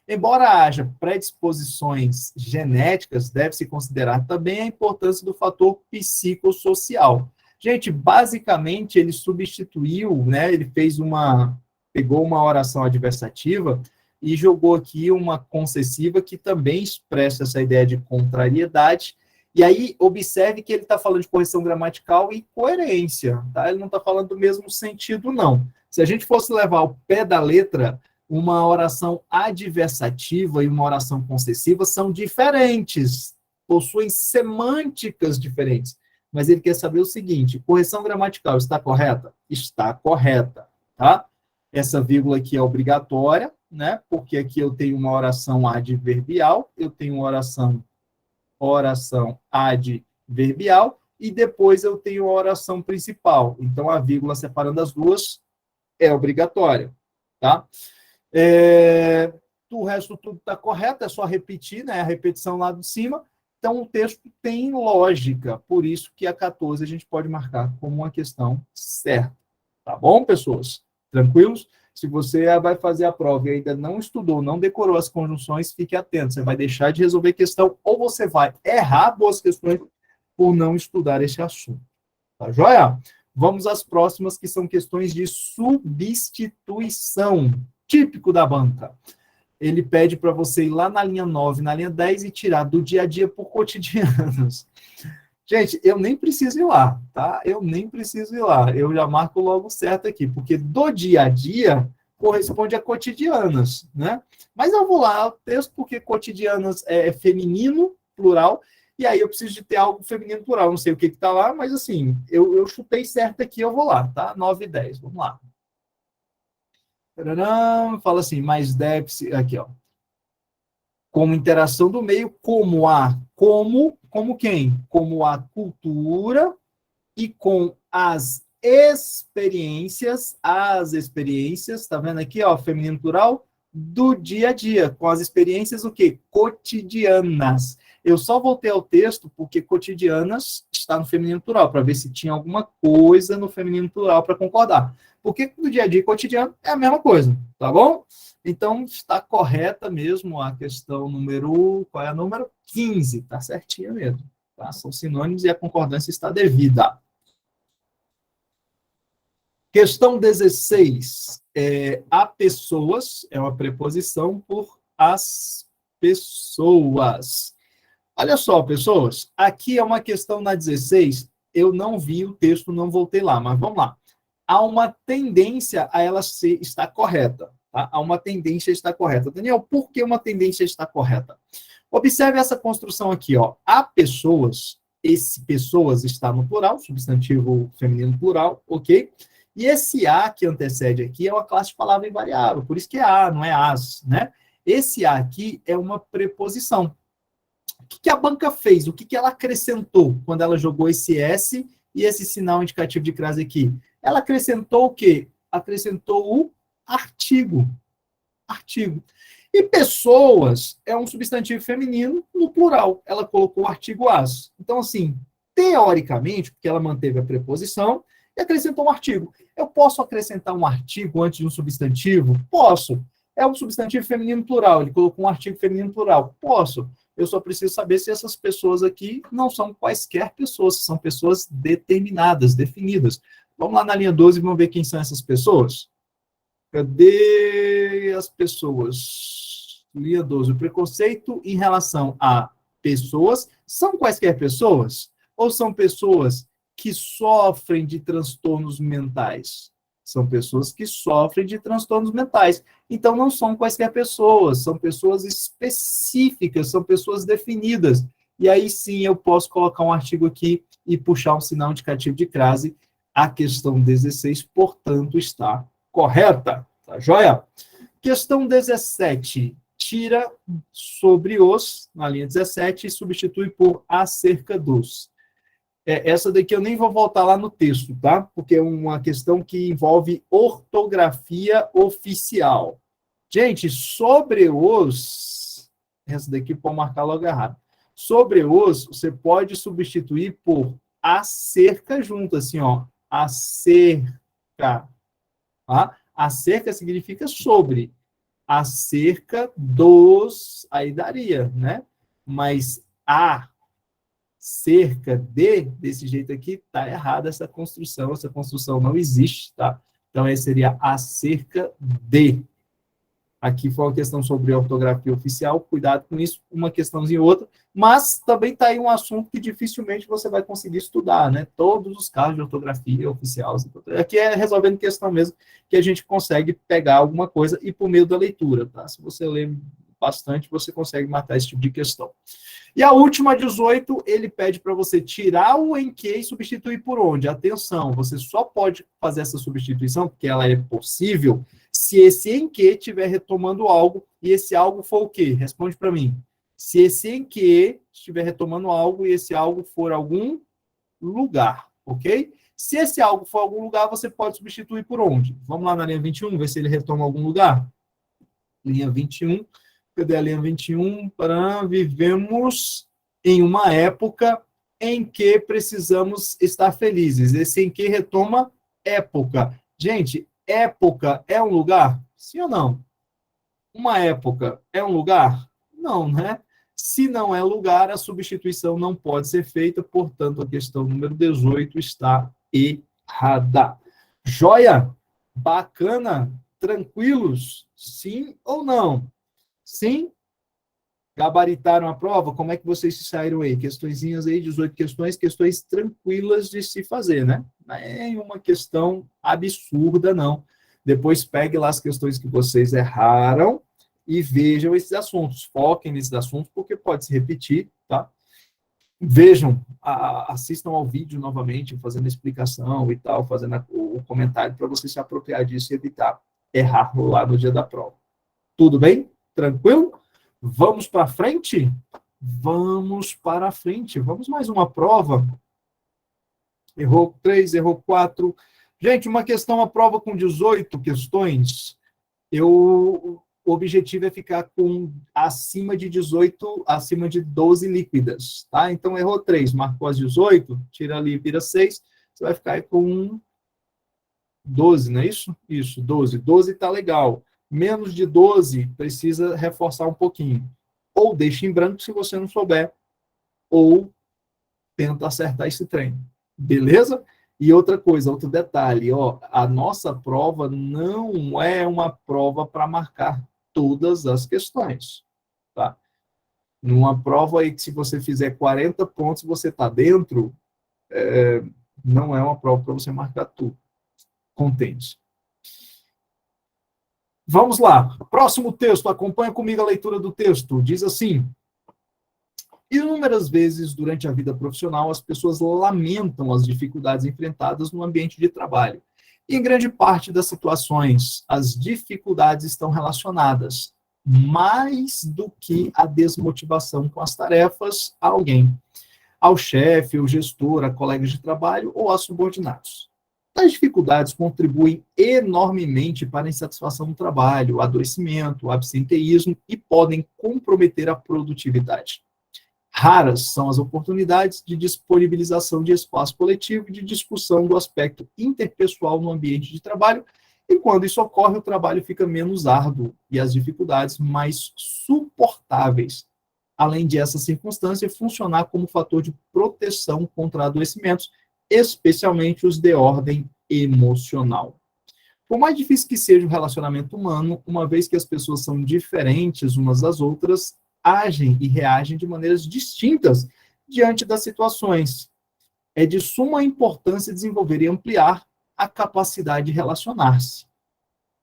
Embora haja predisposições genéticas, deve-se considerar também a importância do fator psicossocial. Gente, basicamente, ele substituiu, né, pegou uma oração adversativa e jogou aqui uma concessiva que também expressa essa ideia de contrariedade. E aí, observe que ele está falando de correção gramatical e coerência, tá? Ele não está falando do mesmo sentido, não. Se a gente fosse levar ao pé da letra, uma oração adversativa e uma oração concessiva são diferentes, possuem semânticas diferentes. Mas ele quer saber o seguinte: correção gramatical está correta? Está correta, tá? Essa vírgula aqui é obrigatória, né? Porque aqui eu tenho uma oração adverbial, eu tenho uma oração adverbial, e depois eu tenho a oração principal. Então, a vírgula separando as duas é obrigatória, tá? O resto tudo está correto, é só repetir, né? A repetição lá de cima. Então, o texto tem lógica, por isso que a 14 a gente pode marcar como uma questão certa. Tá bom, pessoas? Tranquilos? Se você vai fazer a prova e ainda não estudou, não decorou as conjunções, fique atento. Você vai deixar de resolver questão ou você vai errar boas questões por não estudar esse assunto. Tá joia? Vamos às próximas, que são questões de substituição. Típico da banca. Ele pede para você ir lá na linha 9, na linha 10 e tirar do dia a dia por cotidianos. Gente, eu nem preciso ir lá, tá? Eu nem preciso ir lá. Eu já marco logo certo aqui, porque do dia a dia corresponde a cotidianas, né? Mas eu vou lá, o texto, porque cotidianas é feminino, plural, e aí eu preciso de ter algo feminino plural. Não sei o que está lá, mas assim, eu chutei certo aqui, eu vou lá, tá? 9 e 10, vamos lá. Fala assim, mas deve-se, aqui, ó. Como interação do meio, como quem? Como a cultura e com as experiências, tá vendo aqui, ó, feminino plural, do dia a dia, com as experiências o quê? Cotidianas. Eu só voltei ao texto porque cotidianas está no feminino plural, para ver se tinha alguma coisa no feminino plural para concordar. Porque no dia a dia cotidiano é a mesma coisa, tá bom? Então, está correta mesmo a questão número... Qual é a número? 15, tá certinha mesmo. Tá? São sinônimos e a concordância está devida. Questão 16. A pessoas é uma preposição por as pessoas. Olha só, pessoas, aqui é uma questão na 16, eu não vi o texto, não voltei lá, mas vamos lá. Há uma tendência a ela estar correta. Tá? Há uma tendência a estar correta. Daniel, por que uma tendência a estar correta? Observe essa construção aqui, ó. Há pessoas, esse pessoas está no plural, substantivo feminino plural, ok? E esse a que antecede aqui é uma classe de palavra invariável, por isso que é a, não é as, né? Esse a aqui é uma preposição. O que a banca fez? O que ela acrescentou quando ela jogou esse S e esse sinal indicativo de crase aqui? Ela acrescentou o quê? Acrescentou o artigo. Artigo. E pessoas é um substantivo feminino no plural. Ela colocou o artigo as. Então, assim, teoricamente, porque ela manteve a preposição e acrescentou um artigo. Eu posso acrescentar um artigo antes de um substantivo? Posso. É um substantivo feminino plural. Ele colocou um artigo feminino plural. Posso. Eu só preciso saber se essas pessoas aqui não são quaisquer pessoas, são pessoas determinadas, definidas. Vamos lá na linha 12 e vamos ver quem são essas pessoas. Cadê as pessoas? Linha 12. O preconceito em relação a pessoas são quaisquer pessoas? Ou são pessoas que sofrem de transtornos mentais? São pessoas que sofrem de transtornos mentais. Então, não são quaisquer pessoas, são pessoas específicas, são pessoas definidas. E aí sim eu posso colocar um artigo aqui e puxar um sinal indicativo de crase. A questão 16, portanto, está correta. Tá joia? Questão 17. Tira sobre os, na linha 17, e substitui por acerca dos. Essa daqui eu nem vou voltar lá no texto, tá? Porque é uma questão que envolve ortografia oficial. Gente, sobre os... Essa daqui pode marcar logo errado. Sobre os, você pode substituir por acerca junto, assim, ó. Acerca. Tá? Acerca significa sobre. Acerca dos, aí daria, né? Mas a cerca de, desse jeito aqui, tá errada essa construção não existe, tá? Então, esse seria acerca de. Aqui foi uma questão sobre ortografia oficial, cuidado com isso, uma questãozinha ou outra, mas também está aí um assunto que dificilmente você vai conseguir estudar, né? Todos os casos de ortografia oficial. Aqui é resolvendo questão mesmo, que a gente consegue pegar alguma coisa e por meio da leitura, tá? Se você ler bastante, você consegue matar esse tipo de questão. E a última, 18, ele pede para você tirar o em que e substituir por onde. Atenção, você só pode fazer essa substituição, porque ela é possível, se esse em que estiver retomando algo, e esse algo for o quê? Responde para mim. Se esse em que estiver retomando algo, e esse algo for algum lugar, ok? Se esse algo for algum lugar, você pode substituir por onde? Vamos lá na linha 21, ver se ele retoma algum lugar. Linha 21. Cadê a linha 21? Vivemos em uma época em que precisamos estar felizes. Esse em que retoma época. Gente, época é um lugar? Sim ou não? Uma época é um lugar? Não, né? Se não é lugar, a substituição não pode ser feita, portanto, a questão número 18 está errada. Joia? Bacana? Tranquilos? Sim ou não? Sim? Gabaritaram a prova? Como é que vocês se saíram aí? Questõezinhas aí, 18 questões tranquilas de se fazer, né? Não é uma questão absurda, não. Depois pegue lá as questões que vocês erraram e vejam esses assuntos. Foquem nesses assuntos, porque pode se repetir, tá? Vejam, assistam ao vídeo novamente, fazendo a explicação e tal, fazendo o comentário para você se apropriar disso e evitar errar lá no dia da prova. Tudo bem? Tranquilo? Vamos para frente? Vamos para frente. Vamos mais uma prova. Errou 3, errou 4. Gente, uma questão, uma prova com 18 questões. Eu o objetivo é ficar com acima de 18, acima de 12 líquidas, tá? Então, errou 3, marcou as 18, tira ali, vira 6, você vai ficar aí com 12, não é isso? Isso, 12. 12 tá legal. Menos de 12, precisa reforçar um pouquinho. Ou deixa em branco se você não souber, ou tenta acertar esse treino. Beleza? E outra coisa, outro detalhe, ó, a nossa prova não é uma prova para marcar todas as questões, tá? Numa prova aí que se você fizer 40 pontos, você está dentro, não é uma prova para você marcar tudo. Contente. Vamos lá. Próximo texto, acompanha comigo a leitura do texto. Diz assim: inúmeras vezes durante a vida profissional, as pessoas lamentam as dificuldades enfrentadas no ambiente de trabalho. E em grande parte das situações, as dificuldades estão relacionadas, mais do que a desmotivação com as tarefas, a alguém, ao chefe, ao gestor, a colegas de trabalho ou a subordinados. As dificuldades contribuem enormemente para a insatisfação no trabalho, o adoecimento, o absenteísmo e podem comprometer a produtividade. Raras são as oportunidades de disponibilização de espaço coletivo e de discussão do aspecto interpessoal no ambiente de trabalho, e quando isso ocorre, o trabalho fica menos árduo e as dificuldades mais suportáveis. Além de essa circunstância funcionar como fator de proteção contra adoecimentos, especialmente os de ordem emocional. Por mais difícil que seja o relacionamento humano, uma vez que as pessoas são diferentes umas das outras, agem e reagem de maneiras distintas diante das situações. É de suma importância desenvolver e ampliar a capacidade de relacionar-se.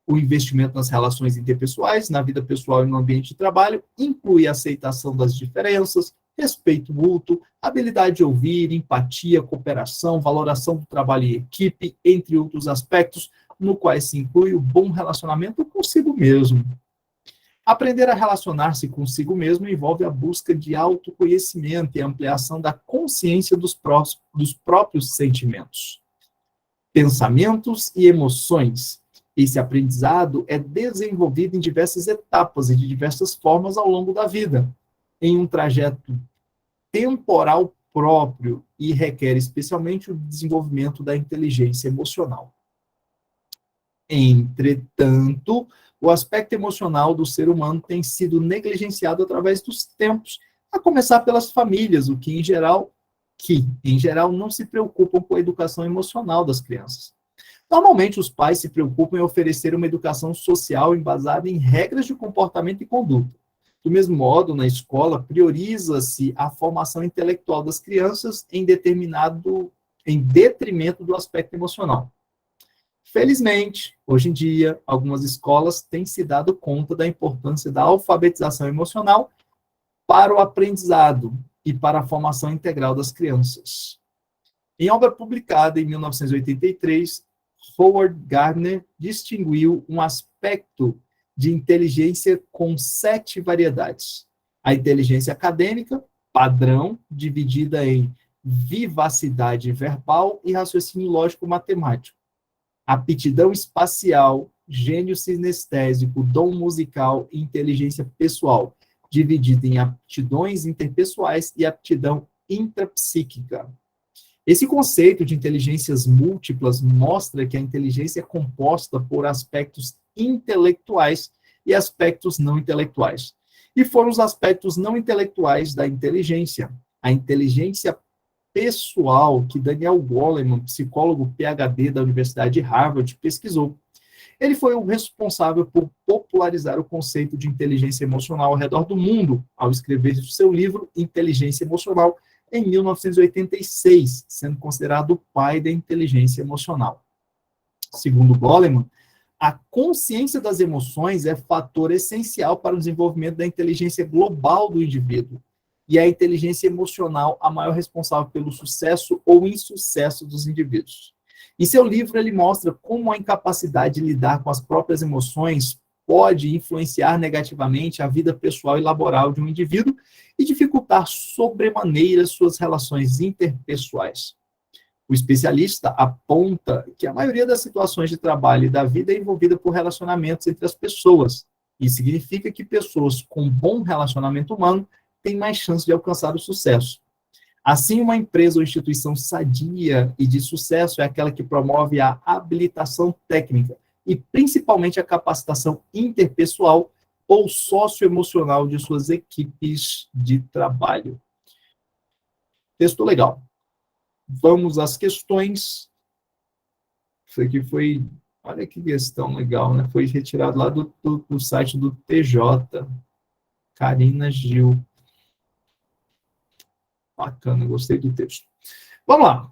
O investimento nas relações interpessoais, na vida pessoal e no ambiente de trabalho, inclui a aceitação das diferenças, respeito mútuo, habilidade de ouvir, empatia, cooperação, valoração do trabalho em equipe, entre outros aspectos, no quais se inclui o bom relacionamento consigo mesmo. Aprender a relacionar-se consigo mesmo envolve a busca de autoconhecimento e a ampliação da consciência dos próprios sentimentos, pensamentos e emoções. Esse aprendizado é desenvolvido em diversas etapas e de diversas formas ao longo da vida, em um trajeto temporal próprio e requer especialmente o desenvolvimento da inteligência emocional. Entretanto, o aspecto emocional do ser humano tem sido negligenciado através dos tempos, a começar pelas famílias, em geral não se preocupam com a educação emocional das crianças. Normalmente, os pais se preocupam em oferecer uma educação social embasada em regras de comportamento e conduta. Do mesmo modo, na escola, prioriza-se a formação intelectual das crianças em detrimento do aspecto emocional. Felizmente, hoje em dia, algumas escolas têm se dado conta da importância da alfabetização emocional para o aprendizado e para a formação integral das crianças. Em obra publicada em 1983, Howard Gardner distinguiu um aspecto de inteligência com 7 variedades. A inteligência acadêmica, padrão, dividida em vivacidade verbal e raciocínio lógico-matemático. Aptidão espacial, gênio sinestésico, dom musical e inteligência pessoal, dividida em aptidões interpessoais e aptidão intrapsíquica. Esse conceito de inteligências múltiplas mostra que a inteligência é composta por aspectos intelectuais e aspectos não intelectuais. E foram os aspectos não intelectuais da inteligência, a inteligência pessoal, que Daniel Goleman, psicólogo PhD da Universidade de Harvard, pesquisou. Ele foi o responsável por popularizar o conceito de inteligência emocional ao redor do mundo, ao escrever seu livro Inteligência Emocional, em 1986, sendo considerado o pai da inteligência emocional. Segundo Goleman, a consciência das emoções é fator essencial para o desenvolvimento da inteligência global do indivíduo, e a inteligência emocional a maior responsável pelo sucesso ou insucesso dos indivíduos. Em seu livro, ele mostra como a incapacidade de lidar com as próprias emoções pode influenciar negativamente a vida pessoal e laboral de um indivíduo e dificultar sobremaneira suas relações interpessoais. O especialista aponta que a maioria das situações de trabalho e da vida é envolvida por relacionamentos entre as pessoas, Isso significa que pessoas com bom relacionamento humano têm mais chance de alcançar o sucesso. Assim, uma empresa ou instituição sadia e de sucesso é aquela que promove a habilitação técnica e principalmente a capacitação interpessoal ou socioemocional de suas equipes de trabalho. Texto legal. Vamos às questões. Isso aqui foi, olha que questão legal, né? Foi retirado lá do site do TJ. Karina Gil. Bacana, gostei do texto. Vamos lá.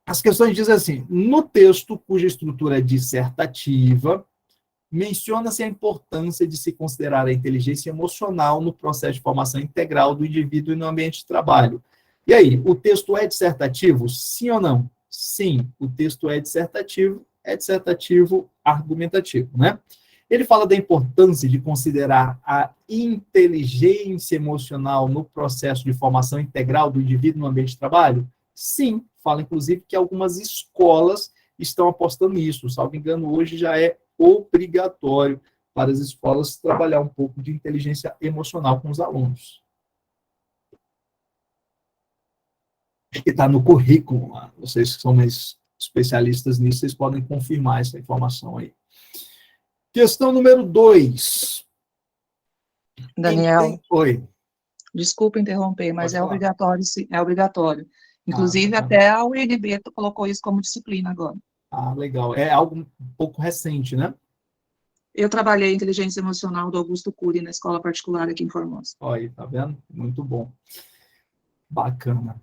As questões dizem assim, no texto, cuja estrutura é dissertativa, menciona-se a importância de se considerar a inteligência emocional no processo de formação integral do indivíduo e no ambiente de trabalho. E aí, o texto é dissertativo? Sim ou não? Sim, o texto é dissertativo argumentativo, né? Ele fala da importância de considerar a inteligência emocional no processo de formação integral do indivíduo no ambiente de trabalho? Sim, fala inclusive que algumas escolas estão apostando nisso. Salvo engano, hoje já é obrigatório para as escolas trabalhar um pouco de inteligência emocional com os alunos. Acho que está no currículo lá. Vocês que são mais especialistas nisso, vocês podem confirmar essa informação aí. Questão número 2. Daniel, Oi. desculpa interromper, mas Pode falar. obrigatório, é obrigatório. Inclusive, até a UNB colocou isso como disciplina agora. Ah, legal. É algo um pouco recente, né? Eu trabalhei em inteligência emocional do Augusto Cury na escola particular aqui em Formosa. Olha aí, tá vendo? Muito bom. Bacana.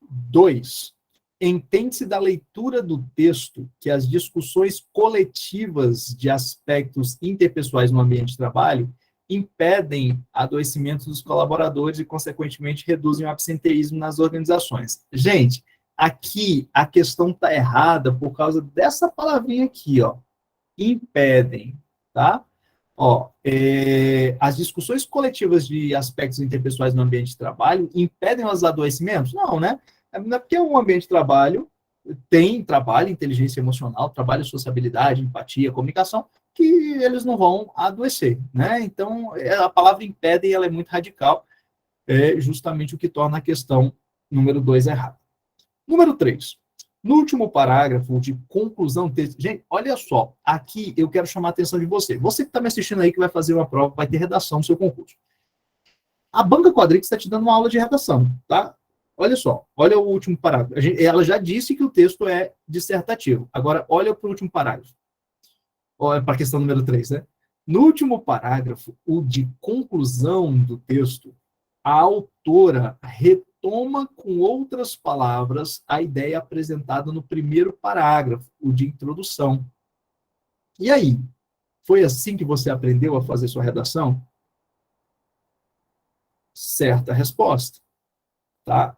2. Entende-se da leitura do texto que as discussões coletivas de aspectos interpessoais no ambiente de trabalho impedem adoecimento dos colaboradores e, consequentemente, reduzem o absenteísmo nas organizações. Gente, aqui a questão está errada por causa dessa palavrinha aqui, ó. Impedem, tá? Ó, as discussões coletivas de aspectos interpessoais no ambiente de trabalho impedem os adoecimentos? Não, né? Não é porque o ambiente de trabalho tem trabalho, inteligência emocional, trabalho, sociabilidade, empatia, comunicação, que eles não vão adoecer, né? Então, a palavra impedem, ela é muito radical, é justamente o que torna a questão número 2 errada. Número 3. No último parágrafo de conclusão do texto, gente, olha só, aqui eu quero chamar a atenção de você. Você que está me assistindo aí, que vai fazer uma prova, vai ter redação no seu concurso. A Banca Quadrix está te dando uma aula de redação, tá? Olha só, olha o último parágrafo. Ela já disse que o texto é dissertativo. Agora, olha para o último parágrafo. Olha para a questão número 3, né? No último parágrafo, o de conclusão do texto, a autora retoma com outras palavras a ideia apresentada no primeiro parágrafo, o de introdução. E aí? Foi assim que você aprendeu a fazer sua redação? Certa resposta, tá?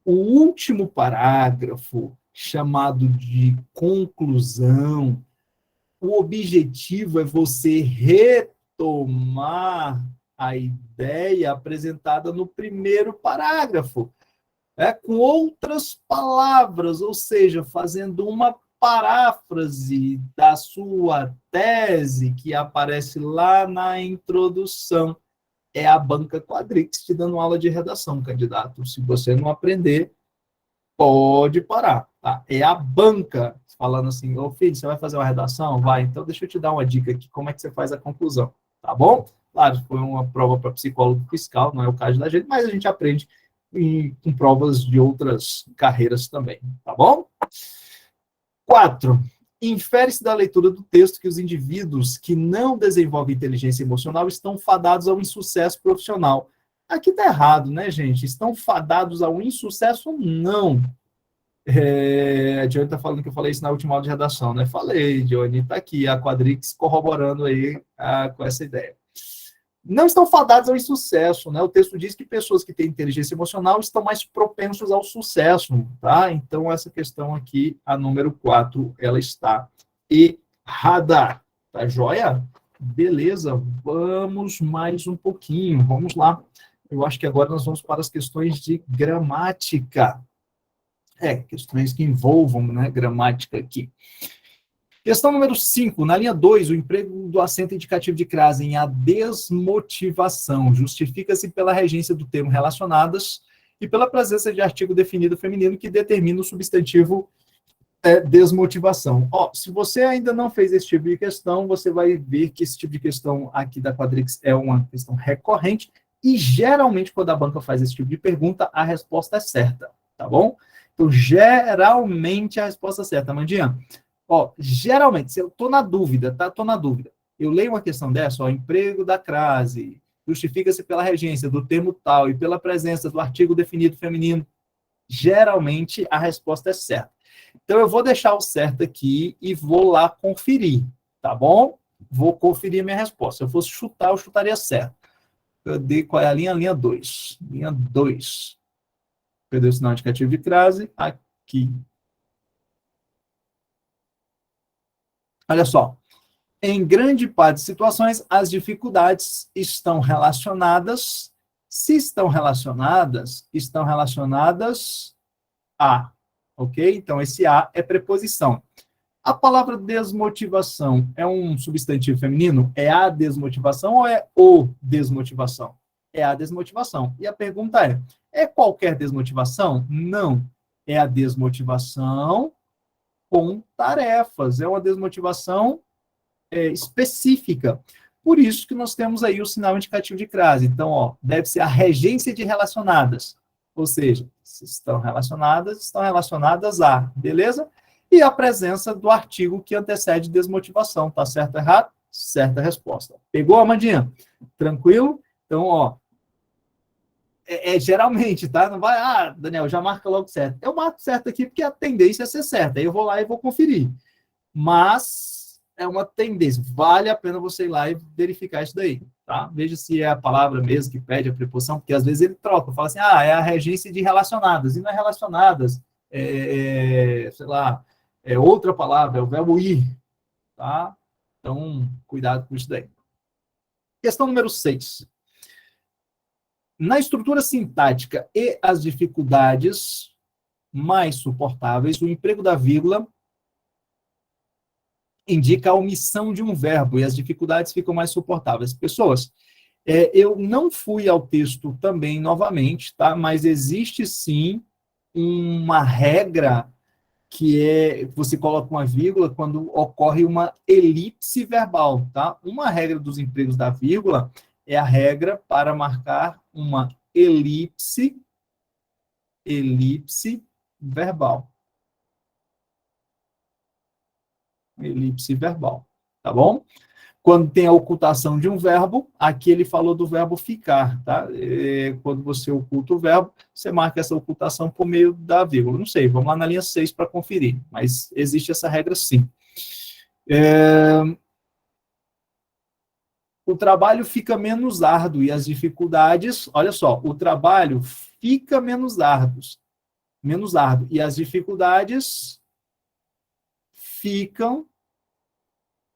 O último parágrafo, chamado de conclusão, o objetivo é você retomar a ideia apresentada no primeiro parágrafo, com outras palavras, ou seja, fazendo uma paráfrase da sua tese que aparece lá na introdução. É a Banca Quadrix te dando aula de redação, candidato. Se você não aprender, pode parar. Tá? É a banca falando assim, ô filho, você vai fazer uma redação? Vai, então deixa eu te dar uma dica aqui, como é que você faz a conclusão, tá bom? Claro, foi uma prova para psicólogo fiscal, não é o caso da gente, mas a gente aprende com provas de outras carreiras também, tá bom? 4. Infere-se da leitura do texto que os indivíduos que não desenvolvem inteligência emocional estão fadados ao insucesso profissional. Aqui está errado, né, gente? Estão fadados ao insucesso? Não. A Johnny está falando que eu falei isso na última aula de redação, né? Falei, Johnny, está aqui a Quadrix corroborando aí com essa ideia. Não estão fadados ao insucesso, né? O texto diz que pessoas que têm inteligência emocional estão mais propensos ao sucesso, tá? Então, essa questão aqui, a número 4, ela está errada. Tá joia? Beleza, vamos mais um pouquinho, vamos lá. Eu acho que agora nós vamos para as questões de gramática. Questões que envolvam, né, gramática aqui. Questão número 5, na linha 2, o emprego do acento indicativo de crase em a desmotivação justifica-se pela regência do termo relacionadas e pela presença de artigo definido feminino que determina o substantivo desmotivação. Se você ainda não fez esse tipo de questão, você vai ver que esse tipo de questão aqui da Quadrix é uma questão recorrente e geralmente quando a banca faz esse tipo de pergunta, a resposta é certa, tá bom? Então, geralmente a resposta é certa, Amandinha. Geralmente, se eu estou na dúvida, tá? Estou na dúvida. Eu leio uma questão dessa, emprego da crase, justifica-se pela regência do termo tal e pela presença do artigo definido feminino. Geralmente, a resposta é certa. Então, eu vou deixar o certo aqui e vou lá conferir, tá bom? Vou conferir minha resposta. Se eu fosse chutar, eu chutaria certo. Cadê? Qual é a linha? Linha 2. Linha 2. Cadê o sinal indicativo de crase? Aqui. Olha só, em grande parte de situações, as dificuldades estão relacionadas, se estão relacionadas a, ok? Então, esse a é preposição. A palavra desmotivação é um substantivo feminino? É a desmotivação ou é o desmotivação? É a desmotivação. E a pergunta é qualquer desmotivação? Não. É a desmotivação com tarefas. É uma desmotivação específica. Por isso que nós temos aí o sinal indicativo de crase. Então, deve ser a regência de relacionadas. Ou seja, se estão relacionadas a, beleza? E a presença do artigo que antecede desmotivação. Tá certo ou errado? Certa resposta. Pegou, Amandinha? Tranquilo? Então, geralmente, tá? Não vai, Daniel, já marca logo certo. Eu marco certo aqui porque a tendência é ser certa. Aí eu vou lá e vou conferir. Mas é uma tendência. Vale a pena você ir lá e verificar isso daí, tá? Veja se é a palavra mesmo que pede a preposição, porque às vezes ele troca, fala assim, é a regência de relacionadas. E não é relacionadas, sei lá, é outra palavra, é o verbo ir, tá? Então, cuidado com isso daí. Questão número 6. Na estrutura sintática e as dificuldades mais suportáveis, o emprego da vírgula indica a omissão de um verbo e as dificuldades ficam mais suportáveis. Pessoas, eu não fui ao texto também novamente, tá? Mas existe sim uma regra que você coloca uma vírgula quando ocorre uma elipse verbal, tá? Uma regra dos empregos da vírgula é a regra para marcar uma elipse verbal. Elipse verbal, tá bom? Quando tem a ocultação de um verbo, aqui ele falou do verbo ficar, tá? Quando você oculta o verbo, você marca essa ocultação por meio da vírgula. Não sei, vamos lá na linha 6 para conferir, mas existe essa regra sim. O trabalho fica menos árduo e as dificuldades, olha só, o trabalho fica menos árduo e as dificuldades ficam,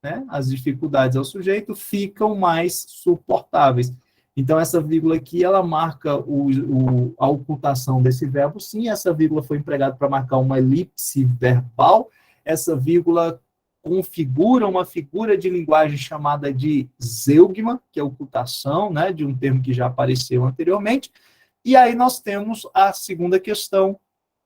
né? As dificuldades ao sujeito ficam mais suportáveis. Então, essa vírgula aqui, ela marca a ocultação desse verbo, sim, essa vírgula foi empregada para marcar uma elipse verbal, essa vírgula configura uma figura de linguagem chamada de zeugma, que é ocultação, né, de um termo que já apareceu anteriormente, e aí nós temos a segunda questão,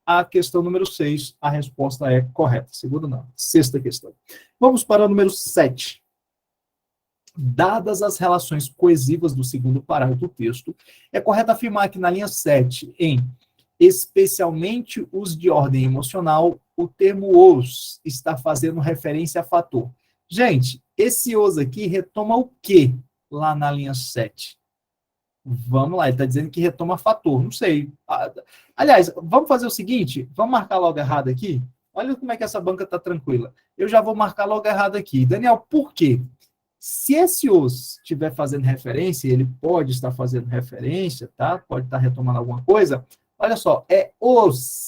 a questão número 6, a resposta é correta. Segunda não, sexta questão. Vamos para o número 7. Dadas as relações coesivas do segundo parágrafo do texto, é correto afirmar que na linha 7, especialmente os de ordem emocional, o termo os está fazendo referência a fator. Gente, esse os aqui retoma o quê lá na linha 7? Vamos lá, ele está dizendo que retoma fator, não sei. Aliás, vamos fazer o seguinte, vamos marcar logo errado aqui? Olha como é que essa banca está tranquila. Eu já vou marcar logo errado aqui. Daniel, por quê? Se esse os estiver fazendo referência, ele pode estar fazendo referência, tá? Pode estar retomando alguma coisa. Olha só, é os.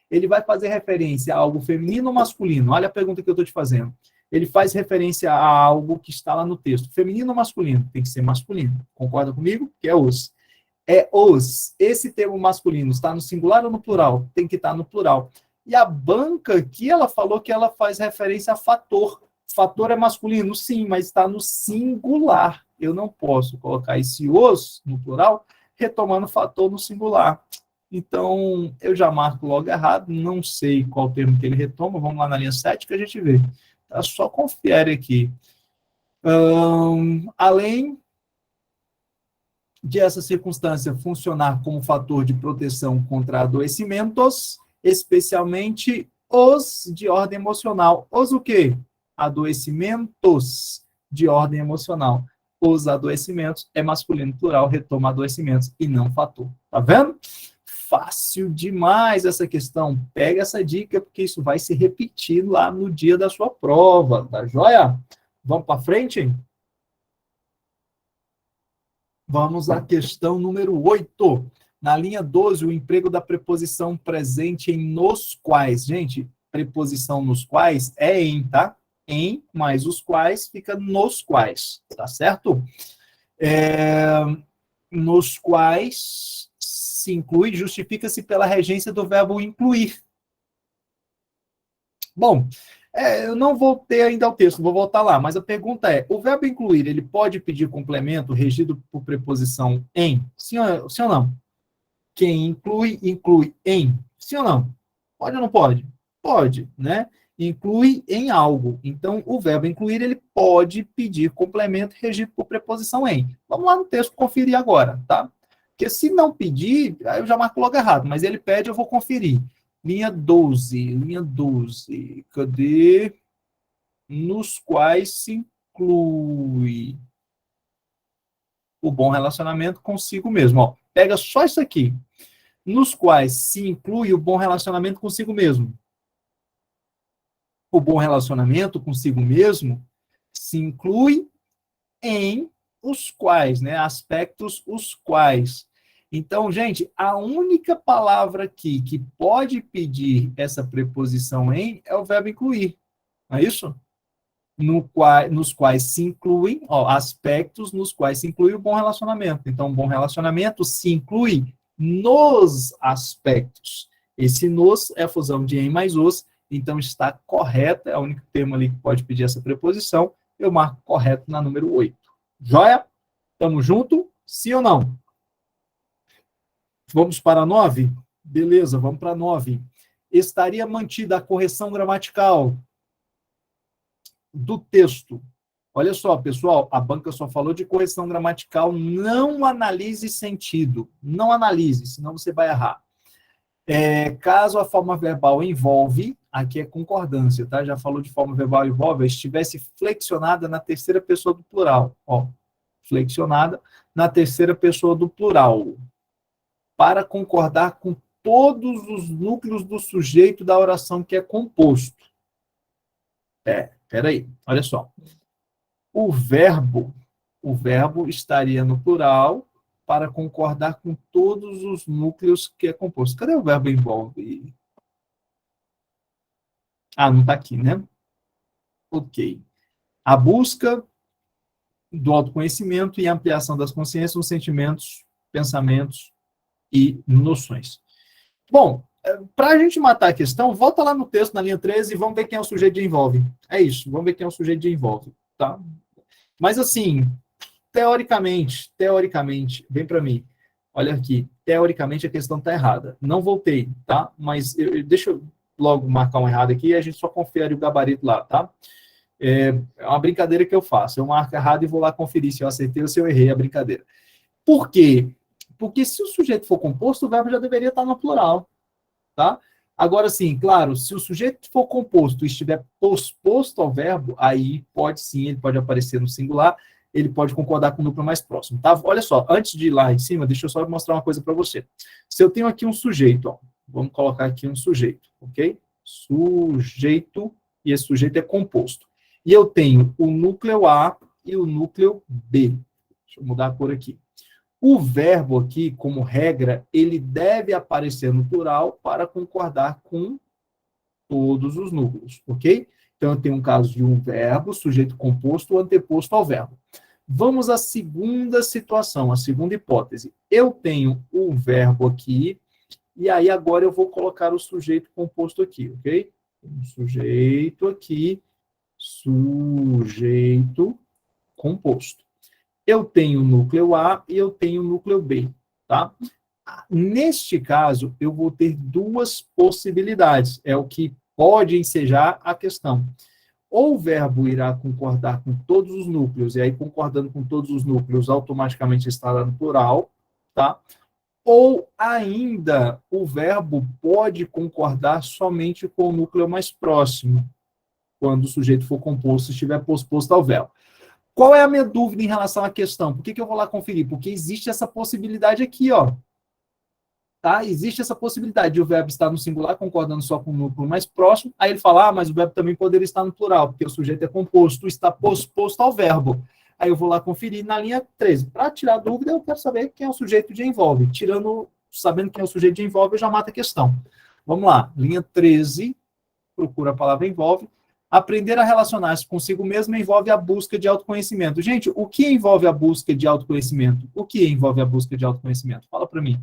Ele vai fazer referência a algo feminino ou masculino? Olha a pergunta que eu estou te fazendo. Ele faz referência a algo que está lá no texto. Feminino ou masculino? Tem que ser masculino. Concorda comigo? Que é os. É os. Esse termo masculino está no singular ou no plural? Tem que estar no plural. E a banca aqui, ela falou que ela faz referência a fator. Fator é masculino, sim, mas está no singular. Eu não posso colocar esse os no plural, retomando fator no singular. Então, eu já marco logo errado, não sei qual termo que ele retoma, vamos lá na linha 7 que a gente vê. Tá? Só confere aqui. Além de essa circunstância funcionar como fator de proteção contra adoecimentos, especialmente os de ordem emocional. Os o quê? Adoecimentos de ordem emocional. Os adoecimentos é masculino plural, retoma adoecimentos e não fator. Tá vendo? Fácil demais essa questão. Pega essa dica, porque isso vai se repetir lá no dia da sua prova, tá joia? Vamos para frente? Vamos à questão número 8. Na linha 12, o emprego da preposição presente em nos quais. Gente, preposição nos quais é em, tá? Em, mais os quais fica nos quais, tá certo? Nos quais se inclui, justifica-se pela regência do verbo incluir. Bom, eu não voltei ainda ao texto, vou voltar lá, mas a pergunta é, o verbo incluir, ele pode pedir complemento regido por preposição em? Sim ou não? Quem inclui, inclui em. Sim ou não? Pode ou não pode? Pode, né? Inclui em algo. Então, o verbo incluir, ele pode pedir complemento regido por preposição em. Vamos lá no texto conferir agora, tá? Porque se não pedir, aí eu já marco logo errado, mas ele pede, eu vou conferir. Linha 12. Cadê? Nos quais se inclui o bom relacionamento consigo mesmo. Ó, pega só isso aqui. Nos quais se inclui o bom relacionamento consigo mesmo. O bom relacionamento consigo mesmo se inclui em os quais, né? Aspectos os quais. Então, gente, a única palavra aqui que pode pedir essa preposição em é o verbo incluir. Não é isso? Nos quais se incluem, aspectos nos quais se inclui o bom relacionamento. Então, o bom relacionamento se inclui nos aspectos. Esse nos é a fusão de em mais os, então está correta, é o único termo ali que pode pedir essa preposição. Eu marco correto na número 8. Joia? Tamo junto? Sim ou não? Vamos para 9? Beleza, vamos para 9. Estaria mantida a correção gramatical do texto. Olha só, pessoal, a banca só falou de correção gramatical, não analise sentido. Não analise, senão você vai errar. Caso a forma verbal envolve, aqui é concordância, tá? Já falou de forma verbal envolve, estivesse flexionada na terceira pessoa do plural. Ó, flexionada na terceira pessoa do plural. Para concordar com todos os núcleos do sujeito da oração que é composto. Peraí, olha só. O verbo estaria no plural para concordar com todos os núcleos que é composto. Cadê o verbo envolve? Não está aqui, né? Ok. A busca do autoconhecimento e ampliação das consciências nos sentimentos, pensamentos e noções. Bom, para a gente matar a questão, volta lá no texto, na linha 13, e vamos ver quem é o sujeito de envolve. É isso, vamos ver quem é o sujeito de envolve, tá? Mas assim, teoricamente, vem para mim. Olha aqui, teoricamente a questão está errada. Não voltei, tá? Mas deixa eu logo marcar um errado aqui e a gente só confere o gabarito lá, tá? É uma brincadeira que eu faço. Eu marco errado e vou lá conferir se eu acertei ou se eu errei a brincadeira. Por quê? Porque se o sujeito for composto, o verbo já deveria estar no plural, tá? Agora, sim, claro, se o sujeito for composto e estiver posposto ao verbo, aí pode sim, ele pode aparecer no singular, ele pode concordar com o núcleo mais próximo, tá? Olha só, antes de ir lá em cima, deixa eu só mostrar uma coisa para você. Se eu tenho aqui um sujeito, ó, vamos colocar aqui um sujeito, ok? Sujeito, e esse sujeito é composto. E eu tenho o núcleo A e o núcleo B. Deixa eu mudar a cor aqui. O verbo aqui, como regra, ele deve aparecer no plural para concordar com todos os núcleos, ok? Então, eu tenho um caso de um verbo, sujeito composto ou anteposto ao verbo. Vamos à segunda situação, a segunda hipótese. Eu tenho o verbo aqui E aí, agora eu vou colocar o sujeito composto aqui, ok? Um sujeito aqui, sujeito composto. Eu tenho o núcleo A e eu tenho o núcleo B, tá? Neste caso, eu vou ter duas possibilidades. É o que pode ensejar a questão. Ou o verbo irá concordar com todos os núcleos, e aí concordando com todos os núcleos, automaticamente estará no plural, tá? Ou ainda o verbo pode concordar somente com o núcleo mais próximo, quando o sujeito for composto, estiver posposto ao verbo. Qual é a minha dúvida em relação à questão? Por que eu vou lá conferir? Porque existe essa possibilidade aqui, ó. Tá? Existe essa possibilidade de o verbo estar no singular, concordando só com o núcleo mais próximo. Aí ele fala, mas o verbo também poderia estar no plural, porque o sujeito é composto, está posposto ao verbo. Aí eu vou lá conferir na linha 13. Para tirar a dúvida, eu quero saber quem é o sujeito de envolve. Sabendo quem é o sujeito de envolve, eu já mato a questão. Vamos lá, linha 13, procura a palavra envolve. Aprender a relacionar-se consigo mesmo envolve a busca de autoconhecimento. Gente, o que envolve a busca de autoconhecimento? O que envolve a busca de autoconhecimento? Fala para mim.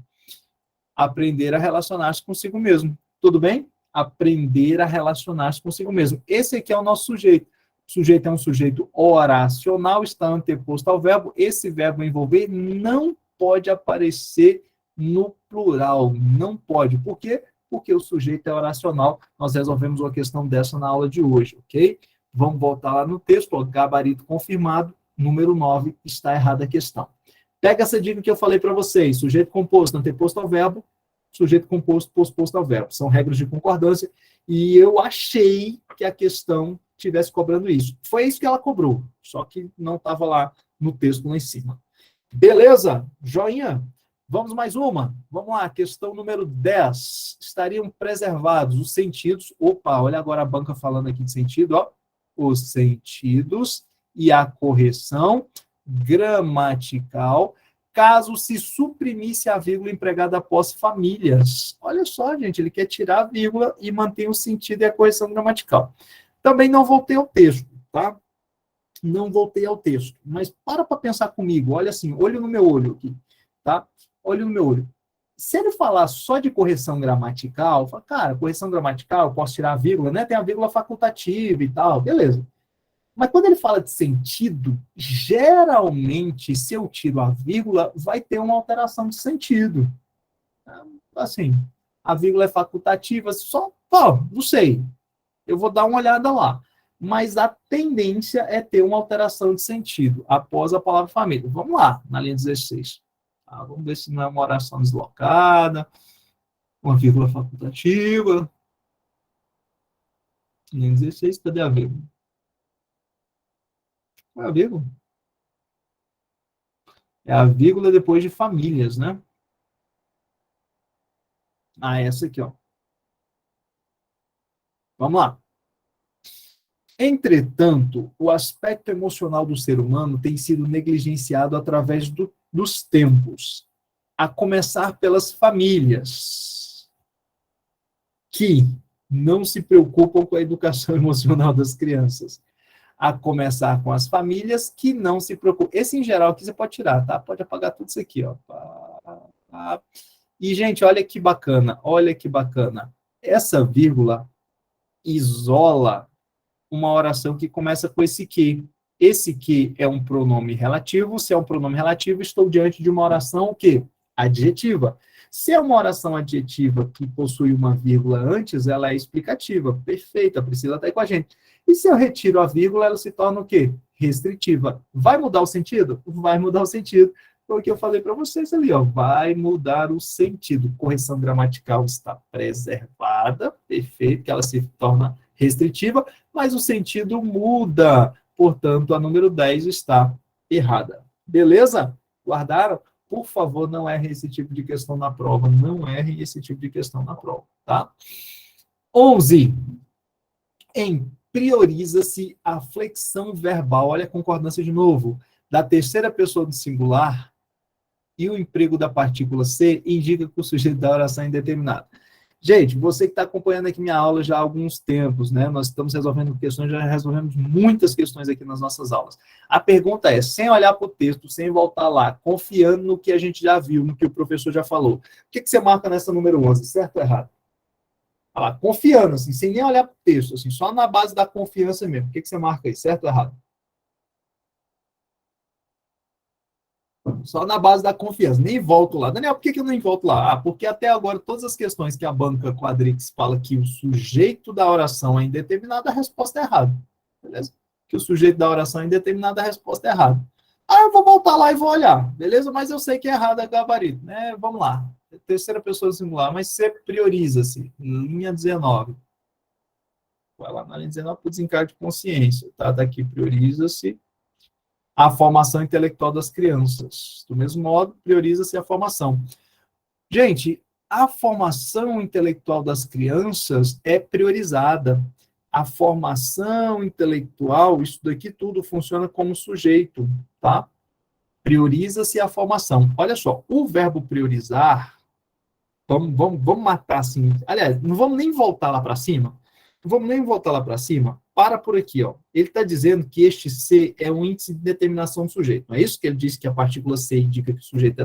Aprender a relacionar-se consigo mesmo. Tudo bem? Aprender a relacionar-se consigo mesmo. Esse aqui é o nosso sujeito. O sujeito é um sujeito oracional, está anteposto ao verbo. Esse verbo envolver não pode aparecer no plural. Não pode. Por quê? Porque o sujeito é oracional. Nós resolvemos uma questão dessa na aula de hoje, ok? Vamos voltar lá no texto, ó, gabarito confirmado, número 9, está errada a questão. Pega essa dica que eu falei para vocês, sujeito composto, anteposto ao verbo, sujeito composto, posposto ao verbo. São regras de concordância, e eu achei que a questão estivesse cobrando isso. Foi isso que ela cobrou, só que não estava lá no texto lá em cima. Beleza? Joinha? Vamos mais uma? Vamos lá, questão número 10. Estariam preservados os sentidos. Opa, olha agora a banca falando aqui de sentido, ó. Os sentidos e a correção gramatical, caso se suprimisse a vírgula empregada após famílias. Olha só, gente, ele quer tirar a vírgula e manter o sentido e a correção gramatical. Também não voltei ao texto, tá? Não voltei ao texto. Mas para pensar comigo, olha assim, olho no meu olho aqui, tá? Olho no meu olho. Se ele falar só de correção gramatical, fala, cara, correção gramatical, eu posso tirar a vírgula, né? Tem a vírgula facultativa e tal, beleza. Mas quando ele fala de sentido, geralmente, se eu tiro a vírgula, vai ter uma alteração de sentido. Assim, a vírgula é facultativa, só, não sei. Eu vou dar uma olhada lá. Mas a tendência é ter uma alteração de sentido após a palavra família. Vamos lá, na linha 16. Vamos ver se não é uma oração deslocada, uma vírgula facultativa. Linha 16, cadê a vírgula? Qual é a vírgula? É a vírgula depois de famílias, né? Essa aqui, ó. Vamos lá. Entretanto, o aspecto emocional do ser humano tem sido negligenciado através dos tempos, a começar pelas famílias, que não se preocupam com a educação emocional das crianças. A começar com as famílias que não se preocupam. Esse, em geral, aqui você pode tirar, tá? Pode apagar tudo isso aqui, ó. E, gente, olha que bacana, olha que bacana. Essa vírgula isola uma oração que começa com esse que. Esse que é um pronome relativo. Se é um pronome relativo, estou diante de uma oração o quê? Adjetiva. Se é uma oração adjetiva que possui uma vírgula antes, ela é explicativa. Perfeito, a Priscila está aí com a gente. E se eu retiro a vírgula, ela se torna o quê? Restritiva. Vai mudar o sentido? Vai mudar o sentido. Foi o que eu falei para vocês ali, ó. Vai mudar o sentido. Correção gramatical está preservada, perfeito, que ela se torna restritiva, mas o sentido muda. Portanto, a número 10 está errada. Beleza? Guardaram? Por favor, não errem esse tipo de questão na prova. Não errem esse tipo de questão na prova, tá? 11. Prioriza-se a flexão verbal. Olha a concordância de novo. Da terceira pessoa do singular e o emprego da partícula ser indica que o sujeito da oração é indeterminado. Gente, você que está acompanhando aqui minha aula já há alguns tempos, né? Nós estamos resolvendo questões, já resolvemos muitas questões aqui nas nossas aulas. A pergunta é, sem olhar para o texto, sem voltar lá, confiando no que a gente já viu, no que o professor já falou, o que você marca nessa número 11, certo ou errado? Olha lá, confiando, assim, sem nem olhar para o texto, assim, só na base da confiança mesmo. O que você marca aí, certo ou errado? Só na base da confiança. Nem volto lá. Daniel, por que eu nem volto lá? Ah, porque até agora todas as questões que a banca Quadrix fala que o sujeito da oração é indeterminado, a resposta é errada. Beleza? Que o sujeito da oração é indeterminado, a resposta é errada. Ah, eu vou voltar lá e vou olhar. Beleza? Mas eu sei que é errado é gabarito. Né? Vamos lá. Terceira pessoa singular. Mas você prioriza-se. Linha 19. Vai lá na linha 19 para o desencargo de consciência. Tá? Daqui prioriza-se a formação intelectual das crianças. Do mesmo modo, prioriza-se a formação. Gente, a formação intelectual das crianças é priorizada. A formação intelectual, isso daqui tudo funciona como sujeito, tá? Prioriza-se a formação. Olha só, o verbo priorizar, vamos matar assim. Aliás, não vamos nem voltar lá para cima. Não vamos nem voltar lá para cima. Para por aqui, ó. Ele está dizendo que este C é um índice de determinação do sujeito. Não é isso que ele disse que a partícula C indica que o sujeito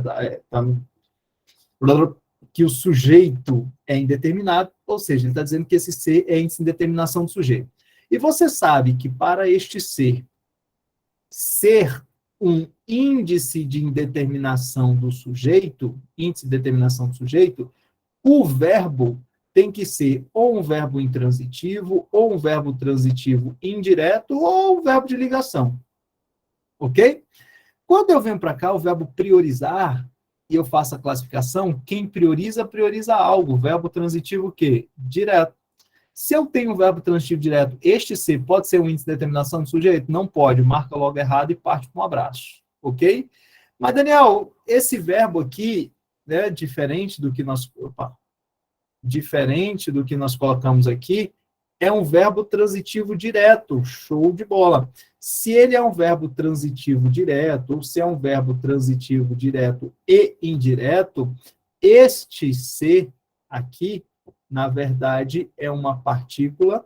que o sujeito é indeterminado, ou seja, ele está dizendo que esse C é índice de determinação do sujeito. E você sabe que para este C ser um índice de indeterminação do sujeito, índice de determinação do sujeito, o verbo tem que ser ou um verbo intransitivo, ou um verbo transitivo indireto, ou um verbo de ligação. Ok? Quando eu venho para cá, o verbo priorizar, e eu faço a classificação, quem prioriza, prioriza algo. Verbo transitivo o quê? Direto. Se eu tenho um verbo transitivo direto, este C pode ser um índice de determinação do sujeito? Não pode. Marca logo errado e parte para um abraço. Ok? Mas, Daniel, esse verbo aqui, né, diferente do que nós colocamos aqui, é um verbo transitivo direto. Show de bola. Se ele é um verbo transitivo direto, ou se é um verbo transitivo direto e indireto, este ser aqui, na verdade, é uma partícula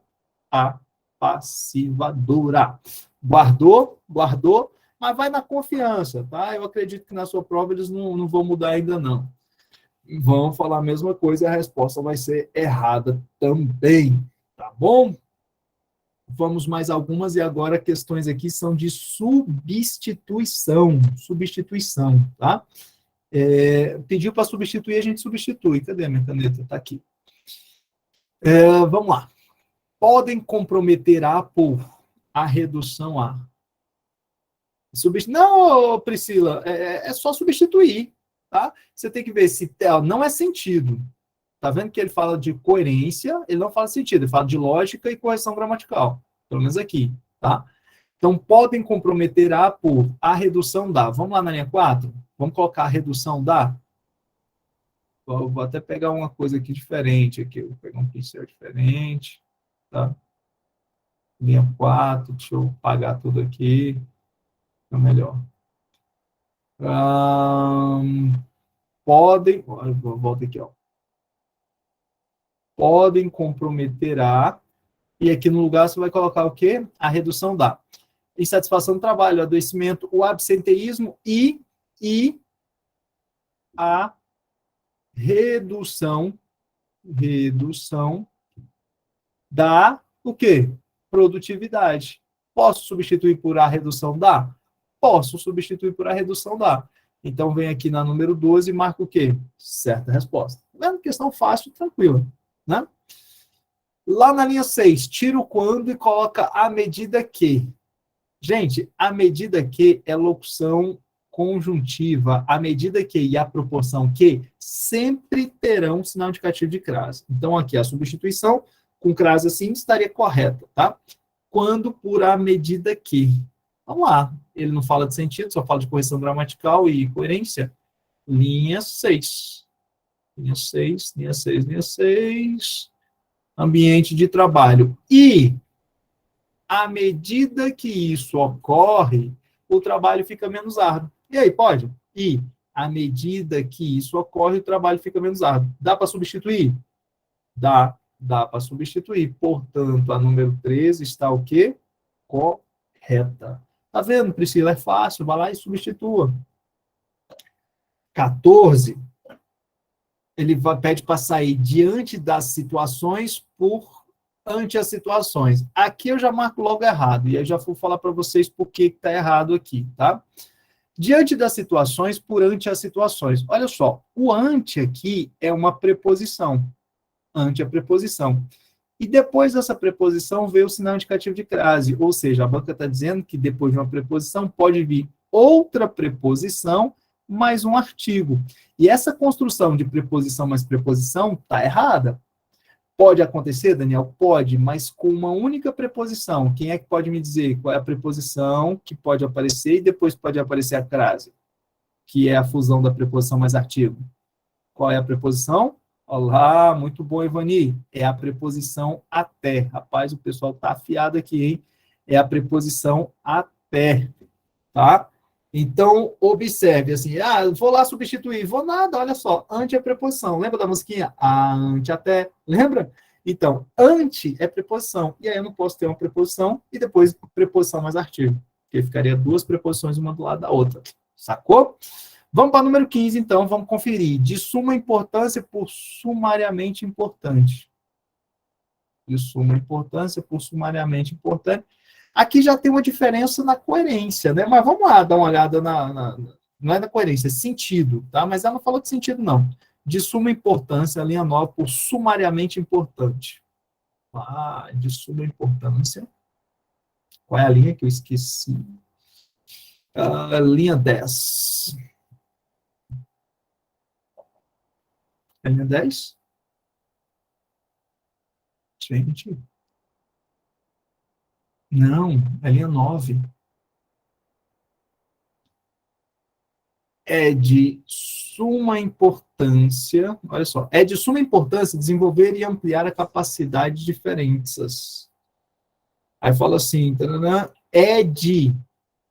apassivadora. Guardou? Guardou, mas vai na confiança, tá? Eu acredito que na sua prova eles não vão mudar ainda, não. Vão falar a mesma coisa e a resposta vai ser errada também, tá bom? Vamos mais algumas, e agora questões aqui são de substituição, tá? Pediu para substituir, a gente substitui. Cadê a minha caneta? Está aqui. Vamos lá. Podem comprometer A por a redução A. Não, Priscila, é só substituir, tá? Você tem que ver se não é sentido. Tá vendo que ele fala de coerência, ele não fala de sentido, ele fala de lógica e correção gramatical. Pelo menos aqui, tá? Então, podem comprometer A por a redução da. Vamos lá na linha 4? Vamos colocar a redução da? Vou até pegar uma coisa aqui diferente. Aqui. Vou pegar um pincel diferente. Tá? Linha 4, deixa eu apagar tudo aqui. É melhor. Podem. Volta aqui, ó. Podem comprometer A. E aqui no lugar você vai colocar o quê? A redução da insatisfação do trabalho, o adoecimento, o absenteísmo e a redução da o quê? Produtividade. Posso substituir por a redução da? Posso substituir por a redução da. Então, vem aqui na número 12 e marca o quê? Certa resposta. É uma questão fácil e tranquila, né? Lá na linha 6, tira o quando e coloca a medida que. Gente, a medida que é locução conjuntiva. A medida que e a proporção que sempre terão sinal indicativo de crase. Então, aqui a substituição com crase assim estaria correta, tá? Quando por a medida que. Vamos lá. Ele não fala de sentido, só fala de correção gramatical e coerência. Linha 6. Linha 6, linha 6, linha 6. Ambiente de trabalho. E, à medida que isso ocorre, o trabalho fica menos árduo. E aí, pode? E, à medida que isso ocorre, o trabalho fica menos árduo. Dá para substituir? Dá para substituir. Portanto, a número 13 está o quê? Correta. Tá vendo, Priscila? É fácil, vai lá e substitua. 14, pede para sair diante das situações por ante as situações. Aqui eu já marco logo errado, e aí já vou falar para vocês por que está errado aqui, tá? Diante das situações, por ante as situações. Olha só, o ante aqui é uma preposição. Ante a preposição. E depois dessa preposição veio o sinal indicativo de crase, ou seja, a banca está dizendo que depois de uma preposição pode vir outra preposição mais um artigo. E essa construção de preposição mais preposição está errada. Pode acontecer, Daniel? Pode, mas com uma única preposição. Quem é que pode me dizer qual é a preposição que pode aparecer e depois pode aparecer a crase, que é a fusão da preposição mais artigo? Qual é a preposição? Olá, muito bom, Ivani. É a preposição até. Rapaz, o pessoal tá afiado aqui, hein? É a preposição até, tá? Então, observe assim, vou lá substituir, vou nada, olha só, ante é preposição. Lembra da musiquinha? Ante, até, lembra? Então, ante é preposição, e aí eu não posso ter uma preposição e depois preposição mais artigo, porque ficaria duas preposições uma do lado da outra, sacou? Vamos para o número 15, então, vamos conferir. De suma importância por sumariamente importante. De suma importância por sumariamente importante. Aqui já tem uma diferença na coerência, né? Mas vamos lá dar uma olhada não é na coerência, é sentido, tá? Mas ela não falou de sentido, não. De suma importância, a linha 9, por sumariamente importante. De suma importância. Qual é a linha que eu esqueci? Linha 10. É linha 10? Gente. Não, é linha 9. É de suma importância, olha só, é de suma importância desenvolver e ampliar a capacidade de diferenças. Aí fala assim, é de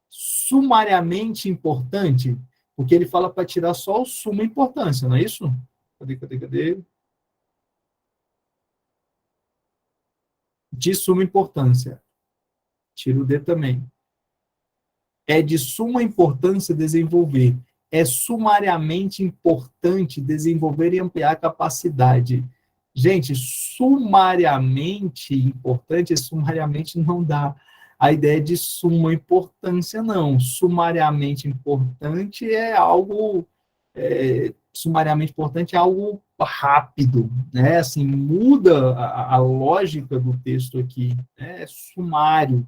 sumariamente importante, porque ele fala para tirar só o suma importância, não é isso? Cadê? De suma importância. Tira o D também. É de suma importância desenvolver. É sumariamente importante desenvolver e ampliar a capacidade. Gente, sumariamente importante, sumariamente não dá a ideia de suma importância, não. Sumariamente importante é algo... sumariamente importante é algo rápido, né? Assim, muda a lógica do texto aqui, né? É sumário.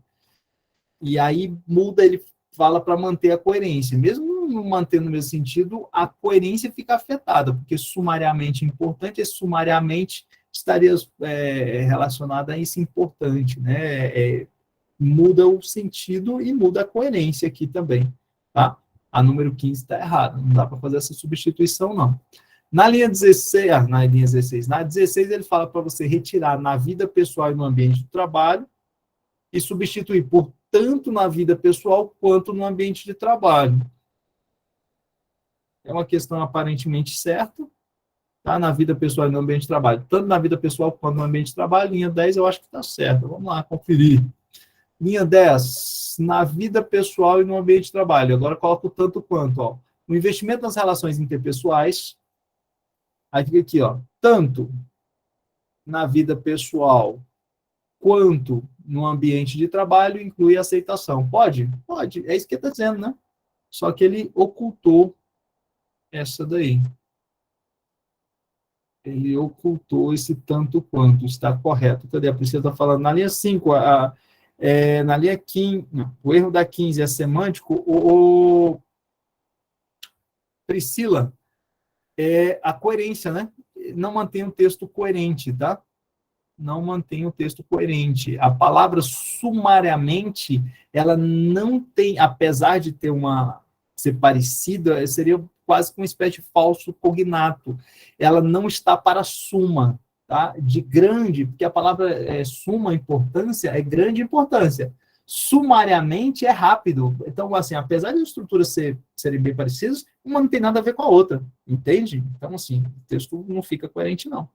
E aí muda, ele fala para manter a coerência. Mesmo não mantendo o mesmo sentido, a coerência fica afetada, porque sumariamente importante, sumariamente estaria relacionada a isso importante, né? Muda o sentido e muda a coerência aqui também, tá? A número 15 está errada, não dá para fazer essa substituição, não. Na linha 16, na 16 ele fala para você retirar na vida pessoal e no ambiente de trabalho e substituir por tanto na vida pessoal quanto no ambiente de trabalho. É uma questão aparentemente certa, tá? Na vida pessoal e no ambiente de trabalho. Tanto na vida pessoal quanto no ambiente de trabalho. Linha 10 eu acho que está certa. Vamos lá, conferir. Linha 10, na vida pessoal e no ambiente de trabalho. Agora coloco tanto quanto, ó. O investimento nas relações interpessoais. Aí fica aqui, ó. Tanto na vida pessoal quanto no ambiente de trabalho inclui aceitação. Pode? Pode. É isso que ele está dizendo, né? Só que ele ocultou essa daí. Ele ocultou esse tanto quanto. Está correto. Cadê? A Priscila está falando na linha 5, na linha 15, o erro da 15 é semântico. Priscila, é a coerência, né? Não mantém o texto coerente, tá? Não mantém o texto coerente. A palavra sumariamente, ela não tem, apesar de ter ser parecida, seria quase que uma espécie de falso cognato. Ela não está para suma, tá? De grande, porque a palavra suma importância é grande importância. Sumariamente é rápido. Então, assim, apesar de as estruturas serem bem parecidas, uma não tem nada a ver com a outra, entende? Então, assim, o texto não fica coerente, não.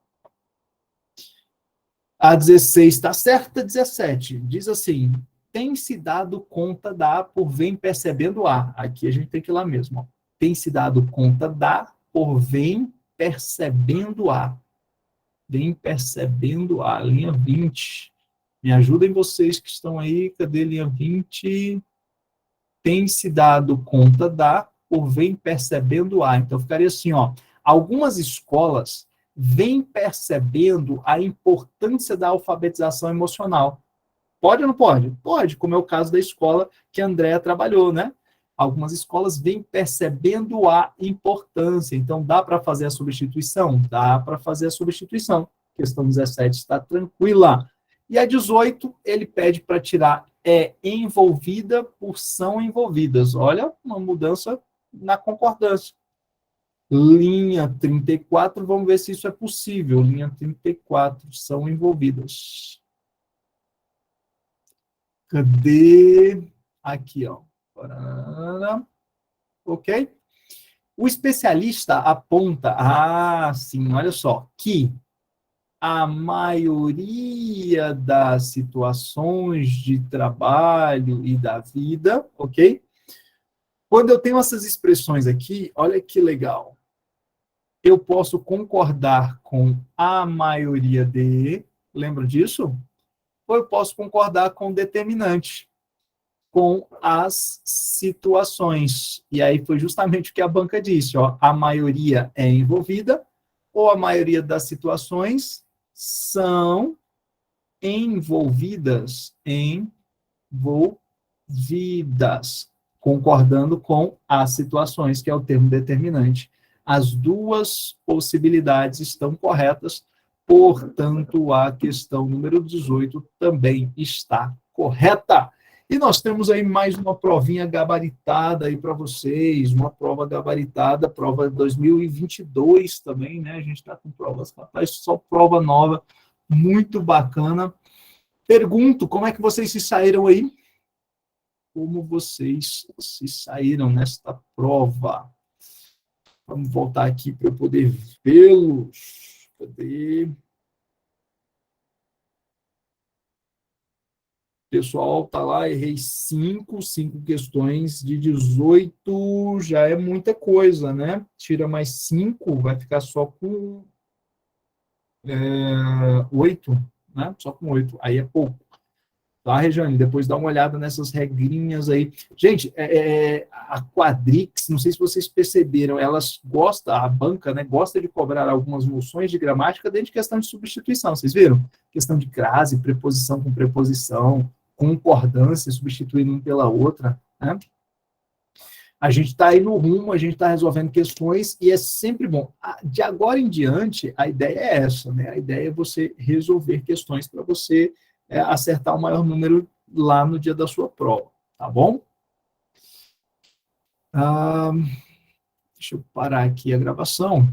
A 16 está certa, 17. Diz assim, tem se dado conta da por vem percebendo a. Aqui a gente tem que ir lá mesmo. Ó. Tem se dado conta da por vem percebendo a. Vem percebendo a. Linha 20. Me ajudem vocês que estão aí. Cadê linha 20? Tem se dado conta da por vem percebendo a. Então ficaria assim, ó. Algumas escolas vêm percebendo a importância da alfabetização emocional. Pode ou não pode? Pode, como é o caso da escola que a Andrea trabalhou, né? Algumas escolas vêm percebendo a importância. Então, dá para fazer a substituição? Dá para fazer a substituição. Questão 17 está tranquila. E a 18, ele pede para tirar envolvida por são envolvidas. Olha, uma mudança na concordância. Linha 34, vamos ver se isso é possível. Linha 34, são envolvidas. Cadê? Aqui, ó. Ok? O especialista aponta, sim, olha só, que a maioria das situações de trabalho e da vida, ok? Quando eu tenho essas expressões aqui, olha que legal. Eu posso concordar com a maioria de, lembra disso? Ou eu posso concordar com o determinante, com as situações. E aí foi justamente o que a banca disse, ó, a maioria é envolvida, ou a maioria das situações são envolvidas, concordando com as situações, que é o termo determinante. As duas possibilidades estão corretas, portanto, a questão número 18 também está correta. E nós temos aí mais uma provinha gabaritada aí para vocês, uma prova gabaritada, prova 2022 também, né? A gente está com provas, rapaz, só prova nova, muito bacana. Pergunto, como é que vocês se saíram aí? Como vocês se saíram nesta prova? Vamos voltar aqui para eu poder vê-los. Cadê? Pessoal, tá lá, errei 5 questões de 18, já é muita coisa, né? Tira mais 5, vai ficar só com 8, né? Só com 8, aí é pouco. Tá, Regiane? Depois dá uma olhada nessas regrinhas aí. Gente, a Quadrix, não sei se vocês perceberam, elas gostam, a banca, né, gosta de cobrar algumas noções de gramática dentro de questão de substituição. Vocês viram? Questão de crase, preposição com preposição, concordância, substituindo uma pela outra, né? A gente está aí no rumo, a gente está resolvendo questões e é sempre bom. De agora em diante, a ideia é essa, né? A ideia é você resolver questões para você acertar o maior número lá no dia da sua prova, tá bom? Deixa eu parar aqui a gravação.